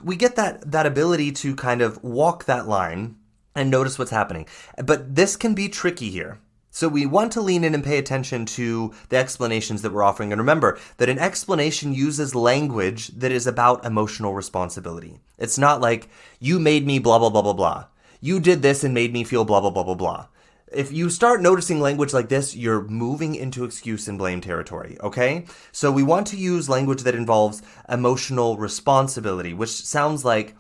We get that ability to kind of walk that line and notice what's happening. But this can be tricky here. So we want to lean in and pay attention to the explanations that we're offering. And remember that an explanation uses language that is about emotional responsibility. It's not like, you made me blah, blah, blah, blah, blah. You did this and made me feel blah, blah, blah, blah, blah. If you start noticing language like this, you're moving into excuse and blame territory, okay? So we want to use language that involves emotional responsibility, which sounds like,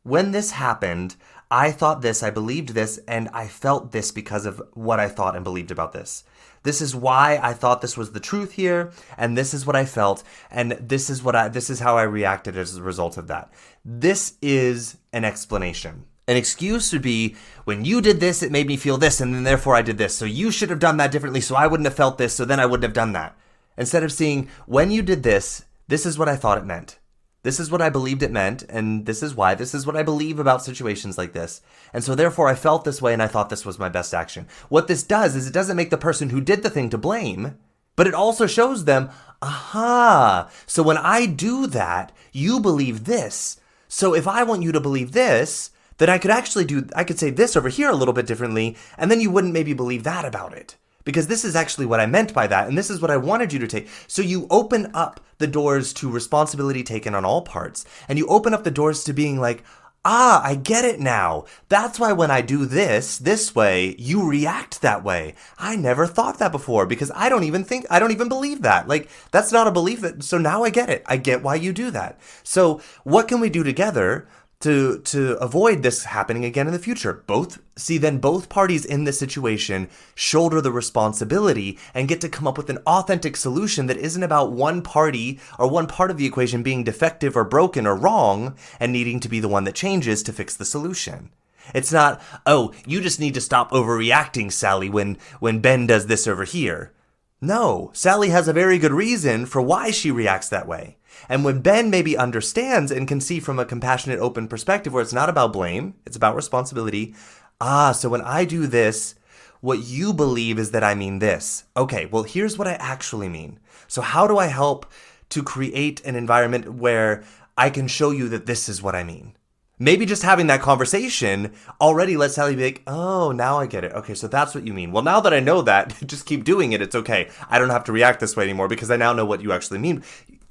when this happened, I thought this, I believed this, and I felt this because of what I thought and believed about this. This is why I thought this was the truth here, and this is what I felt, and this is how I reacted as a result of that. This is an explanation. An excuse would be, when you did this, it made me feel this, and then therefore I did this. So you should have done that differently, so I wouldn't have felt this, so then I wouldn't have done that. Instead of seeing, when you did this, this is what I thought it meant. This is what I believed it meant, and this is why. This is what I believe about situations like this. And so therefore I felt this way and I thought this was my best action. What this does is it doesn't make the person who did the thing to blame, but it also shows them, aha, so when I do that, you believe this. So if I want you to believe this, then I could say this over here a little bit differently, and then you wouldn't maybe believe that about it. Because this is actually what I meant by that, and this is what I wanted you to take. So you open up the doors to responsibility taken on all parts, and you open up the doors to being like, I get it now. That's why when I do this way, you react that way. I never thought that before because I don't even believe that. Like, that's not a belief so now I get it. I get why you do that. So what can we do together to avoid this happening again in the future? Both parties in this situation shoulder the responsibility and get to come up with an authentic solution that isn't about one party or one part of the equation being defective or broken or wrong and needing to be the one that changes to fix the solution. It's not, oh, you just need to stop overreacting, Sally, when Ben does this over here. No, Sally has a very good reason for why she reacts that way. And when Ben maybe understands and can see from a compassionate, open perspective where it's not about blame, it's about responsibility. So when I do this, what you believe is that I mean this. Okay, well, here's what I actually mean. So how do I help to create an environment where I can show you that this is what I mean? Maybe just having that conversation already lets Sally be like, oh, now I get it. Okay, so that's what you mean. Well, now that I know that, just keep doing it. It's okay. I don't have to react this way anymore because I now know what you actually mean.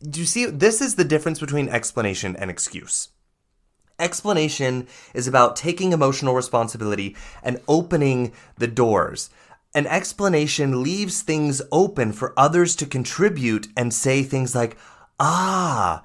Do you see? This is the difference between explanation and excuse. Explanation is about taking emotional responsibility and opening the doors. An explanation leaves things open for others to contribute and say things like, I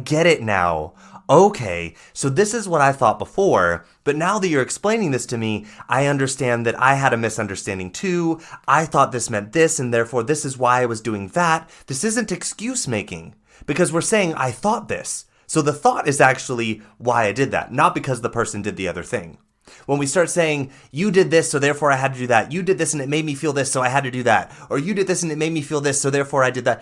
get it now. Okay, so this is what I thought before, but now that you're explaining this to me, I understand that I had a misunderstanding too. I thought this meant this, and therefore this is why I was doing that. This isn't excuse making, because we're saying I thought this. So the thought is actually why I did that, not because the person did the other thing. When we start saying, you did this, so therefore I had to do that. You did this and it made me feel this, so I had to do that. Or you did this and it made me feel this, so therefore I did that.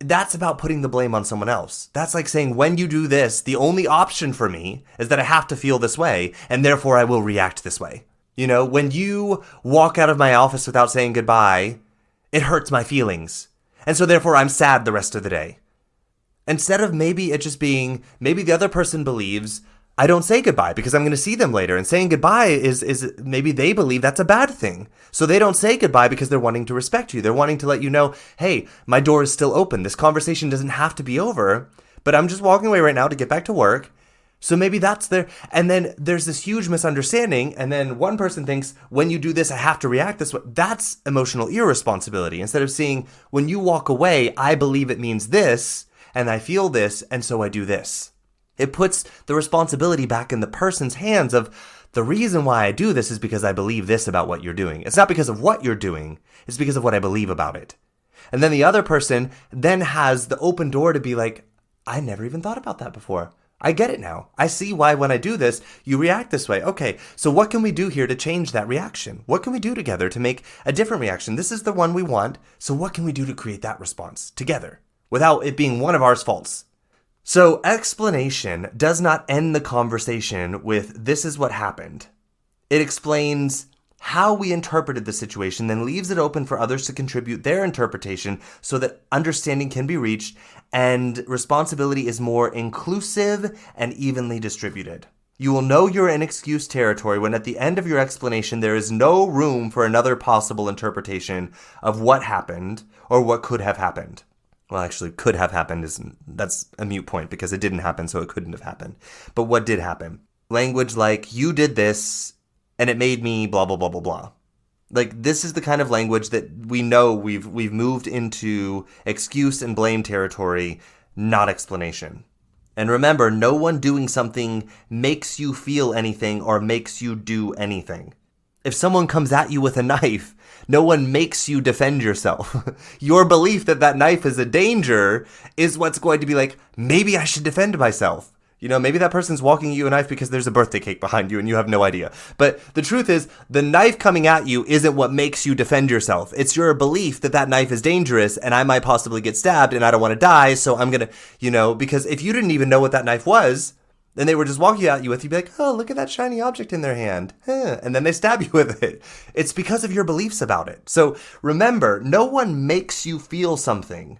That's about putting the blame on someone else. That's like saying, when you do this, the only option for me is that I have to feel this way, and therefore I will react this way. You know, when you walk out of my office without saying goodbye, it hurts my feelings. And so therefore I'm sad the rest of the day. Instead of maybe it just being, maybe the other person believes, I don't say goodbye because I'm going to see them later. And saying goodbye is maybe they believe that's a bad thing. So they don't say goodbye because they're wanting to respect you. They're wanting to let you know, hey, my door is still open. This conversation doesn't have to be over, but I'm just walking away right now to get back to work. So maybe that's there. And then there's this huge misunderstanding. And then one person thinks, when you do this, I have to react this way. That's emotional irresponsibility. Instead of seeing, when you walk away, I believe it means this, and I feel this, and so I do this. It puts the responsibility back in the person's hands of, the reason why I do this is because I believe this about what you're doing. It's not because of what you're doing. It's because of what I believe about it. And then the other person then has the open door to be like, I never even thought about that before. I get it now. I see why when I do this, you react this way. Okay, so what can we do here to change that reaction? What can we do together to make a different reaction? This is the one we want. So what can we do to create that response together without it being one of ours faults? So explanation does not end the conversation with, this is what happened. It explains how we interpreted the situation, then leaves it open for others to contribute their interpretation so that understanding can be reached and responsibility is more inclusive and evenly distributed. You will know you're in excuse territory when at the end of your explanation there is no room for another possible interpretation of what happened or what could have happened. Well, actually, could have happened that's a moot point because it didn't happen, so it couldn't have happened. But what did happen? Language like, you did this, and it made me blah, blah, blah, blah, blah. Like, this is the kind of language that we know we've moved into excuse and blame territory, not explanation. And remember, no one doing something makes you feel anything or makes you do anything. If someone comes at you with a knife, no one makes you defend yourself. Your belief that that knife is a danger is what's going to be like, maybe I should defend myself. You know, maybe that person's walking you a knife because there's a birthday cake behind you and you have no idea. But the truth is, the knife coming at you isn't what makes you defend yourself. It's your belief that that knife is dangerous and I might possibly get stabbed and I don't want to die, so I'm going to, because if you didn't even know what that knife was, and they were just walking at you with, you'd be like, oh, look at that shiny object in their hand. And then they stab you with it. It's because of your beliefs about it. So remember, no one makes you feel something.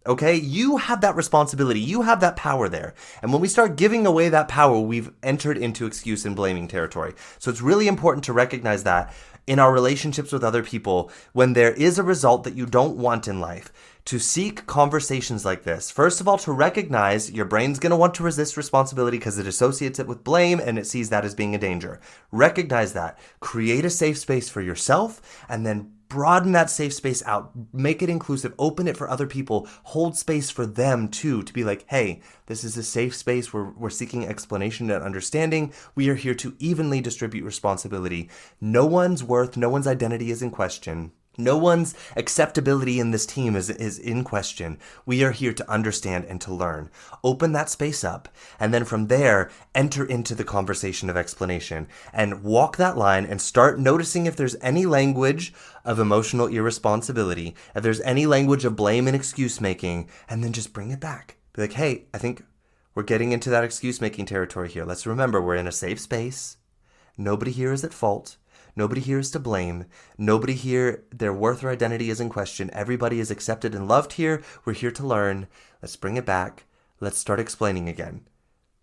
Okay, you have that responsibility. You have that power there. And when we start giving away that power, we've entered into excuse and blaming territory. So it's really important to recognize that in our relationships with other people, when there is a result that you don't want in life, to seek conversations like this. First of all, to recognize your brain's going to want to resist responsibility because it associates it with blame and it sees that as being a danger. Recognize that. Create a safe space for yourself and then broaden that safe space out, make it inclusive, open it for other people, hold space for them too, to be like, hey, this is a safe space where we're seeking explanation and understanding. We are here to evenly distribute responsibility. No one's worth, no one's identity is in question. No one's acceptability in this team is in question. We are here to understand and to learn. Open that space up, and then from there, enter into the conversation of explanation and walk that line and start noticing if there's any language of emotional irresponsibility, if there's any language of blame and excuse making, and then just bring it back. Be like, hey, I think we're getting into that excuse making territory here. Let's remember we're in a safe space. Nobody here is at fault. Nobody here is to blame. Nobody here, their worth or identity is in question. Everybody is accepted and loved here. We're here to learn. Let's bring it back. Let's start explaining again.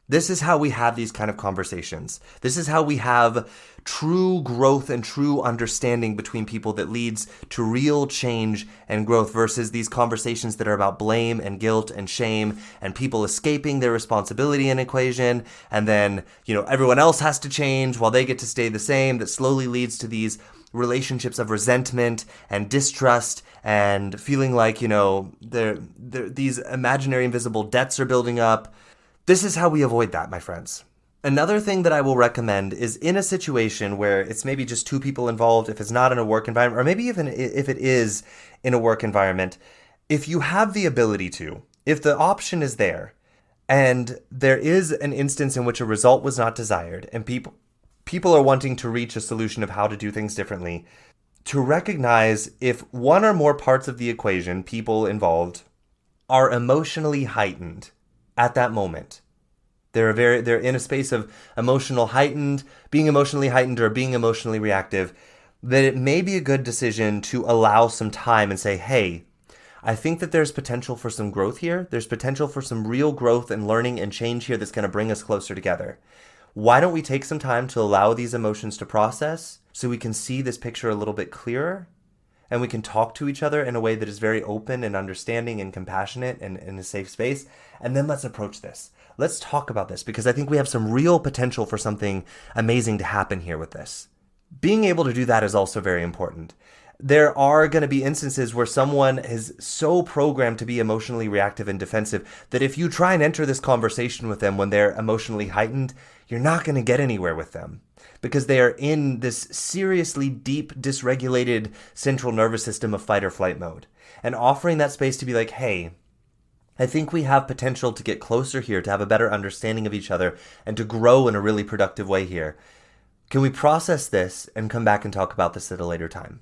This is how we have these kind of conversations. This is how we have true growth and true understanding between people that leads to real change and growth versus these conversations that are about blame and guilt and shame and people escaping their responsibility in equation. And then, everyone else has to change while they get to stay the same. That slowly leads to these relationships of resentment and distrust and feeling like, these imaginary invisible debts are building up. This is how we avoid that, my friends. Another thing that I will recommend is in a situation where it's maybe just two people involved, if it's not in a work environment, or maybe even if it is in a work environment, if you have the ability to, if the option is there, and there is an instance in which a result was not desired, and people are wanting to reach a solution of how to do things differently, to recognize if one or more parts of the equation, people involved, are emotionally heightened at that moment. They're in a space of being emotionally heightened or being emotionally reactive, that it may be a good decision to allow some time and say, hey, I think that there's potential for some growth here. There's potential for some real growth and learning and change here that's going to bring us closer together. Why don't we take some time to allow these emotions to process so we can see this picture a little bit clearer? And we can talk to each other in a way that is very open and understanding and compassionate and in a safe space. And then let's approach this. Let's talk about this because I think we have some real potential for something amazing to happen here with this. Being able to do that is also very important. There are going to be instances where someone is so programmed to be emotionally reactive and defensive that if you try and enter this conversation with them when they're emotionally heightened, you're not going to get anywhere with them. Because they are in this seriously deep, dysregulated central nervous system of fight or flight mode. And offering that space to be like, hey, I think we have potential to get closer here, to have a better understanding of each other, and to grow in a really productive way here. Can we process this and come back and talk about this at a later time?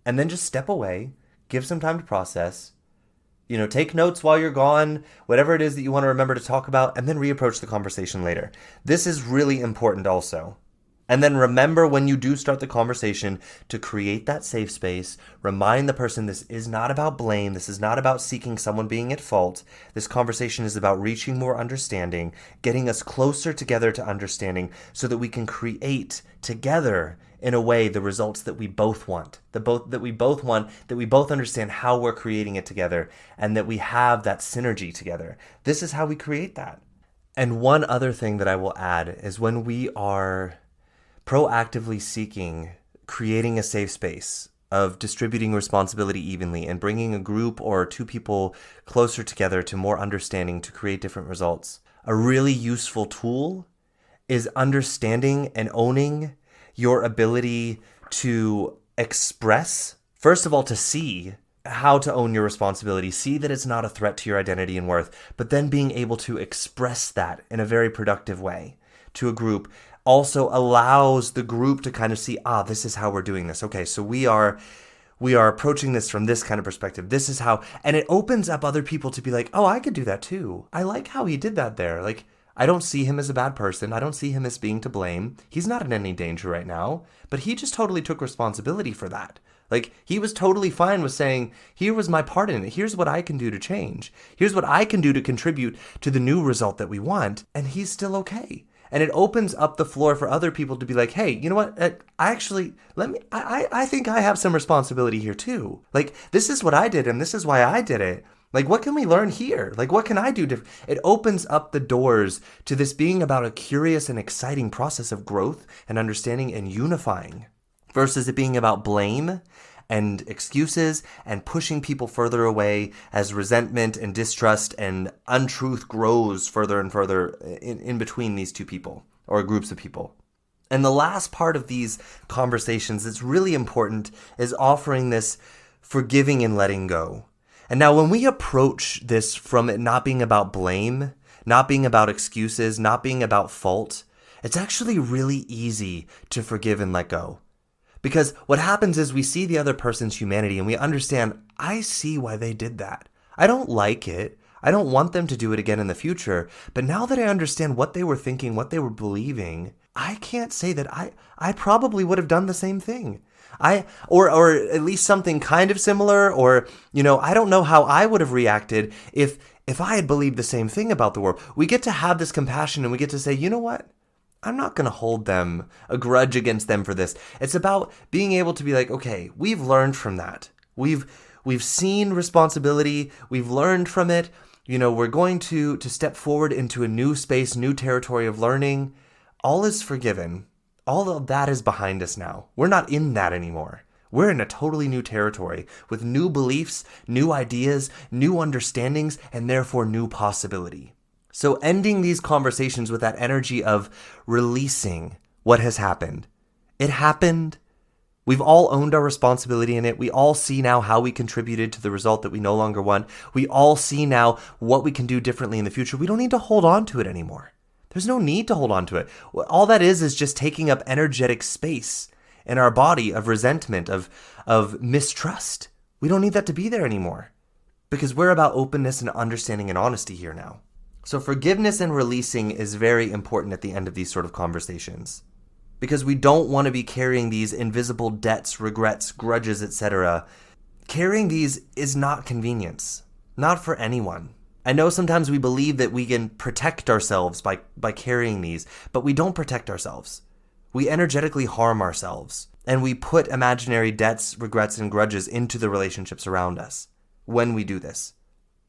And then just step away, give some time to process, take notes while you're gone, whatever it is that you want to remember to talk about, and then reapproach the conversation later. This is really important also. And then remember when you do start the conversation to create that safe space, remind the person this is not about blame, this is not about seeking someone being at fault. This conversation is about reaching more understanding, getting us closer together to understanding so that we can create together in a way the results that we both want, that we both understand how we're creating it together and that we have that synergy together. This is how we create that. And one other thing that I will add is when we are proactively seeking, creating a safe space of distributing responsibility evenly and bringing a group or two people closer together to more understanding to create different results. A really useful tool is understanding and owning your ability to express, first of all, to see how to own your responsibility, see that it's not a threat to your identity and worth, but then being able to express that in a very productive way to a group also allows the group to kind of see, this is how we're doing this. Okay, so we are approaching this from this kind of perspective. This is how, and it opens up other people to be like, I could do that too. I like how he did that there. Like, I don't see him as a bad person. I don't see him as being to blame. He's not in any danger right now, but he just totally took responsibility for that. Like, he was totally fine with saying, here was my part in it. Here's what I can do to change. Here's what I can do to contribute to the new result that we want. And he's still okay. And it opens up the floor for other people to be like, hey, you know what? I think I have some responsibility here too. Like, this is what I did and this is why I did it. Like, what can we learn here? Like, what can I do different? It opens up the doors to this being about a curious and exciting process of growth and understanding and unifying, versus it being about blame and excuses and pushing people further away as resentment and distrust and untruth grows further and further in between these two people or groups of people. And the last part of these conversations that's really important is offering this forgiving and letting go. And now when we approach this from it not being about blame, not being about excuses, not being about fault, it's actually really easy to forgive and let go. Because what happens is we see the other person's humanity and we understand, I see why they did that. I don't like it. I don't want them to do it again in the future. But now that I understand what they were thinking, what they were believing, I can't say that I probably would have done the same thing. Or at least something kind of similar, or, I don't know how I would have reacted if I had believed the same thing about the world. We get to have this compassion and we get to say, you know what? I'm not going to hold them a grudge against them for this. It's about being able to be like, okay, we've learned from that. We've seen responsibility. We've learned from it. We're going to step forward into a new space, new territory of learning. All is forgiven. All of that is behind us now. We're not in that anymore. We're in a totally new territory with new beliefs, new ideas, new understandings, and therefore new possibility. So ending these conversations with that energy of releasing what has happened. It happened. We've all owned our responsibility in it. We all see now how we contributed to the result that we no longer want. We all see now what we can do differently in the future. We don't need to hold on to it anymore. There's no need to hold on to it. All that is just taking up energetic space in our body of resentment, of mistrust. We don't need that to be there anymore because we're about openness and understanding and honesty here now. So forgiveness and releasing is very important at the end of these sort of conversations, because we don't want to be carrying these invisible debts, regrets, grudges, etc. Carrying these is not convenience, not for anyone. I know sometimes we believe that we can protect ourselves by carrying these, but we don't protect ourselves. We energetically harm ourselves, and we put imaginary debts, regrets, and grudges into the relationships around us when we do this.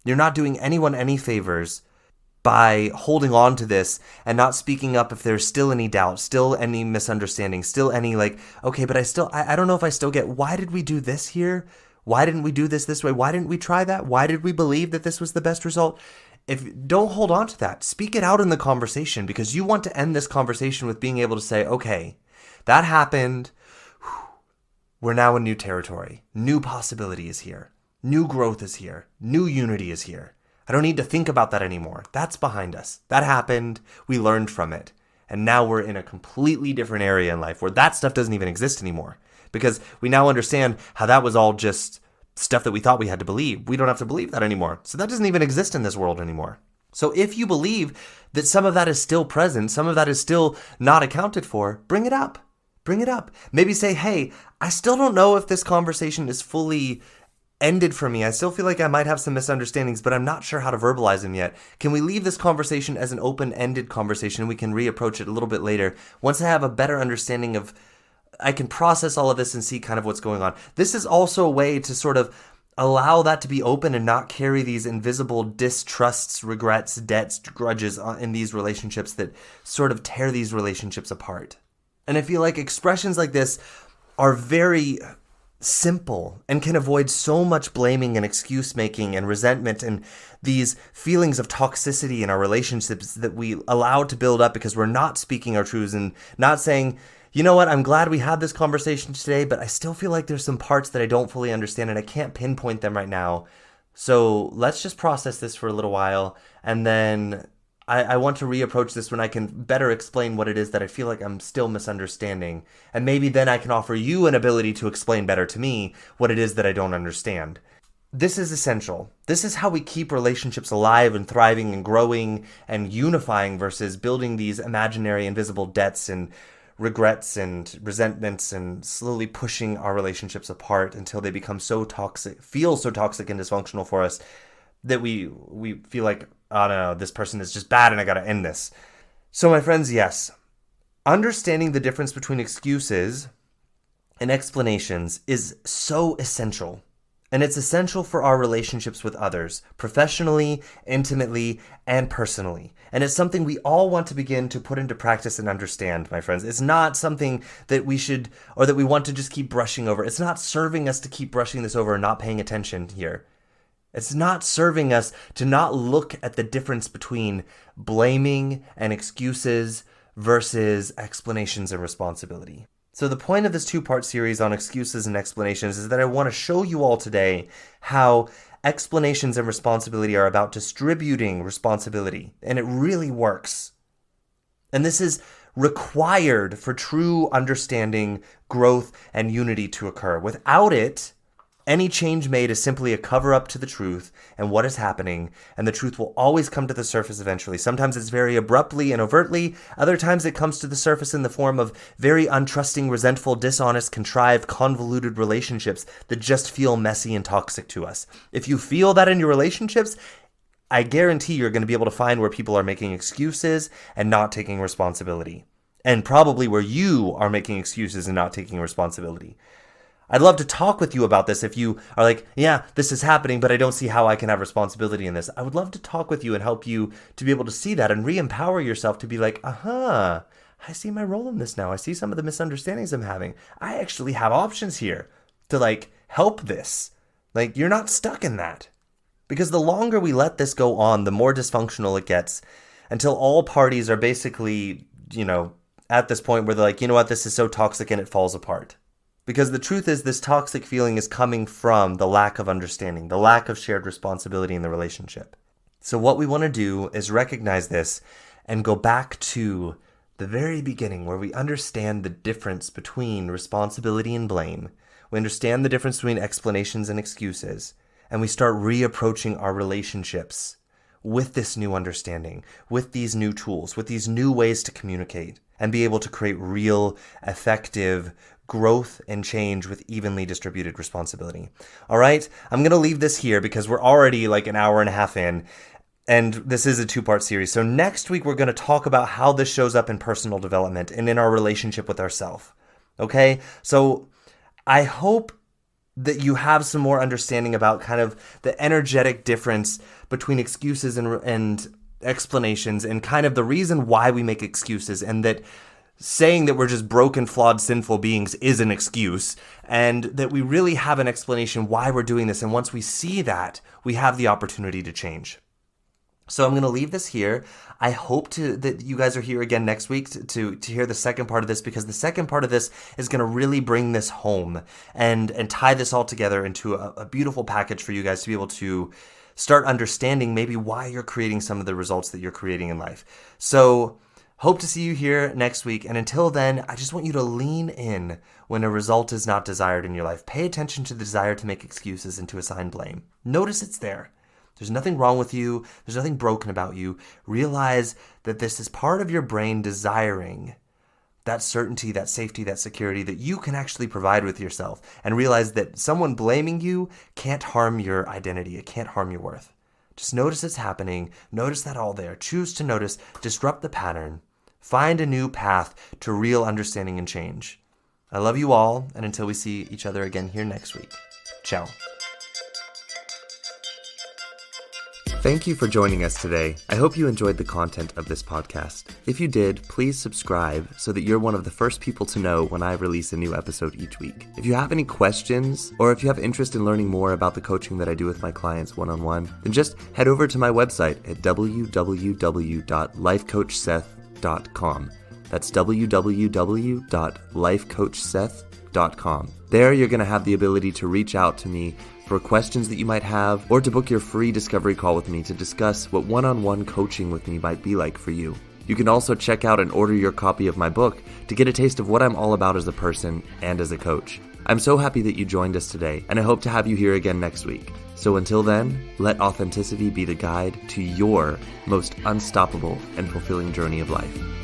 You're not doing anyone any favors by holding on to this and not speaking up if there's still any doubt, still any misunderstanding, still any okay, but I don't know if I still get, why did we do this here? Why didn't we do this way? Why didn't we try that? Why did we believe that this was the best result? Don't hold on to that. Speak it out in the conversation, because you want to end this conversation with being able to say, okay, that happened. We're now in new territory. New possibility is here. New growth is here. New unity is here. I don't need to think about that anymore. That's behind us. That happened. We learned from it. And now we're in a completely different area in life where that stuff doesn't even exist anymore. Because we now understand how that was all just stuff that we thought we had to believe. We don't have to believe that anymore. So that doesn't even exist in this world anymore. So if you believe that some of that is still present, some of that is still not accounted for, bring it up. Bring it up. Maybe say, hey, I still don't know if this conversation is fully ended for me. I still feel like I might have some misunderstandings, but I'm not sure how to verbalize them yet. Can we leave this conversation as an open-ended conversation? We can reapproach it a little bit later. Once I have a better understanding of, I can process all of this and see kind of what's going on. This is also a way to sort of allow that to be open and not carry these invisible distrusts, regrets, debts, grudges in these relationships that sort of tear these relationships apart. And I feel like expressions like this are very simple and can avoid so much blaming and excuse making and resentment and these feelings of toxicity in our relationships that we allow to build up because we're not speaking our truths and not saying, you know what, I'm glad we had this conversation today, but I still feel like there's some parts that I don't fully understand and I can't pinpoint them right now. So let's just process this for a little while, and then I want to reapproach this when I can better explain what it is that I feel like I'm still misunderstanding. And maybe then I can offer you an ability to explain better to me what it is that I don't understand. this is essential. This is how we keep relationships alive and thriving and growing and unifying versus building these imaginary invisible debts and regrets and resentments and slowly pushing our relationships apart until they become so toxic, feel so toxic and dysfunctional for us that we feel like, oh no, this person is just bad and I gotta end this. So my friends, yes, understanding the difference between excuses and explanations is so essential. And it's essential for our relationships with others, professionally, intimately, and personally. And it's something we all want to begin to put into practice and understand, my friends. It's not something that we should, or that we want to just keep brushing over. It's not serving us to keep brushing this over and not paying attention here. It's not serving us to not look at the difference between blaming and excuses versus explanations and responsibility. So the point of this two-part series on excuses and explanations is that I want to show you all today how explanations and responsibility are about distributing responsibility, and it really works. And this is required for true understanding, growth, and unity to occur. Without it, any change made is simply a cover-up to the truth and what is happening, and the truth will always come to the surface eventually. Sometimes it's very abruptly and overtly. Other times it comes to the surface in the form of very untrusting, resentful, dishonest, contrived, convoluted relationships that just feel messy and toxic to us. If you feel that in your relationships, I guarantee you're going to be able to find where people are making excuses and not taking responsibility. And probably where you are making excuses and not taking responsibility. I'd love to talk with you about this if you are like, yeah, this is happening, but I don't see how I can have responsibility in this. I would love to talk with you and help you to be able to see that and re-empower yourself to be like, I see my role in this now. I see some of the misunderstandings I'm having. I actually have options here to help this. You're not stuck in that. Because the longer we let this go on, the more dysfunctional it gets until all parties are basically, at this point where they're like, you know what, this is so toxic and it falls apart. Because the truth is, this toxic feeling is coming from the lack of understanding, the lack of shared responsibility in the relationship. So what we want to do is recognize this and go back to the very beginning where we understand the difference between responsibility and blame. We understand the difference between explanations and excuses, and we start reapproaching our relationships with this new understanding, with these new tools, with these new ways to communicate, and be able to create real, effective growth and change with evenly distributed responsibility. All right, I'm going to leave this here because we're already an hour and a half in, and this is a two-part series. So next week, we're going to talk about how this shows up in personal development and in our relationship with ourselves. Okay, so I hope that you have some more understanding about kind of the energetic difference between excuses and explanations and kind of the reason why we make excuses, and that saying that we're just broken, flawed, sinful beings is an excuse, and that we really have an explanation why we're doing this. And once we see that, we have the opportunity to change. So I'm going to leave this here. I hope that you guys are here again next week to hear the second part of this, because the second part of this is going to really bring this home and tie this all together into a beautiful package for you guys to be able to start understanding maybe why you're creating some of the results that you're creating in life. So hope to see you here next week. And until then, I just want you to lean in when a result is not desired in your life. Pay attention to the desire to make excuses and to assign blame. Notice it's there. There's nothing wrong with you. There's nothing broken about you. Realize that this is part of your brain desiring that certainty, that safety, that security that you can actually provide with yourself. And realize that someone blaming you can't harm your identity. It can't harm your worth. Just notice it's happening. Notice that all there. Choose to notice. Disrupt the pattern. Find a new path to real understanding and change. I love you all, and until we see each other again here next week, ciao. Thank you for joining us today. I hope you enjoyed the content of this podcast. If you did, please subscribe so that you're one of the first people to know when I release a new episode each week. If you have any questions, or if you have interest in learning more about the coaching that I do with my clients one-on-one, then just head over to my website at www.lifecoachseth.com. That's www.lifecoachseth.com. There you're going to have the ability to reach out to me for questions that you might have, or to book your free discovery call with me to discuss what one-on-one coaching with me might be like for you. You can also check out and order your copy of my book to get a taste of what I'm all about as a person and as a coach. I'm so happy that you joined us today, and I hope to have you here again next week. So until then, let authenticity be the guide to your most unstoppable and fulfilling journey of life.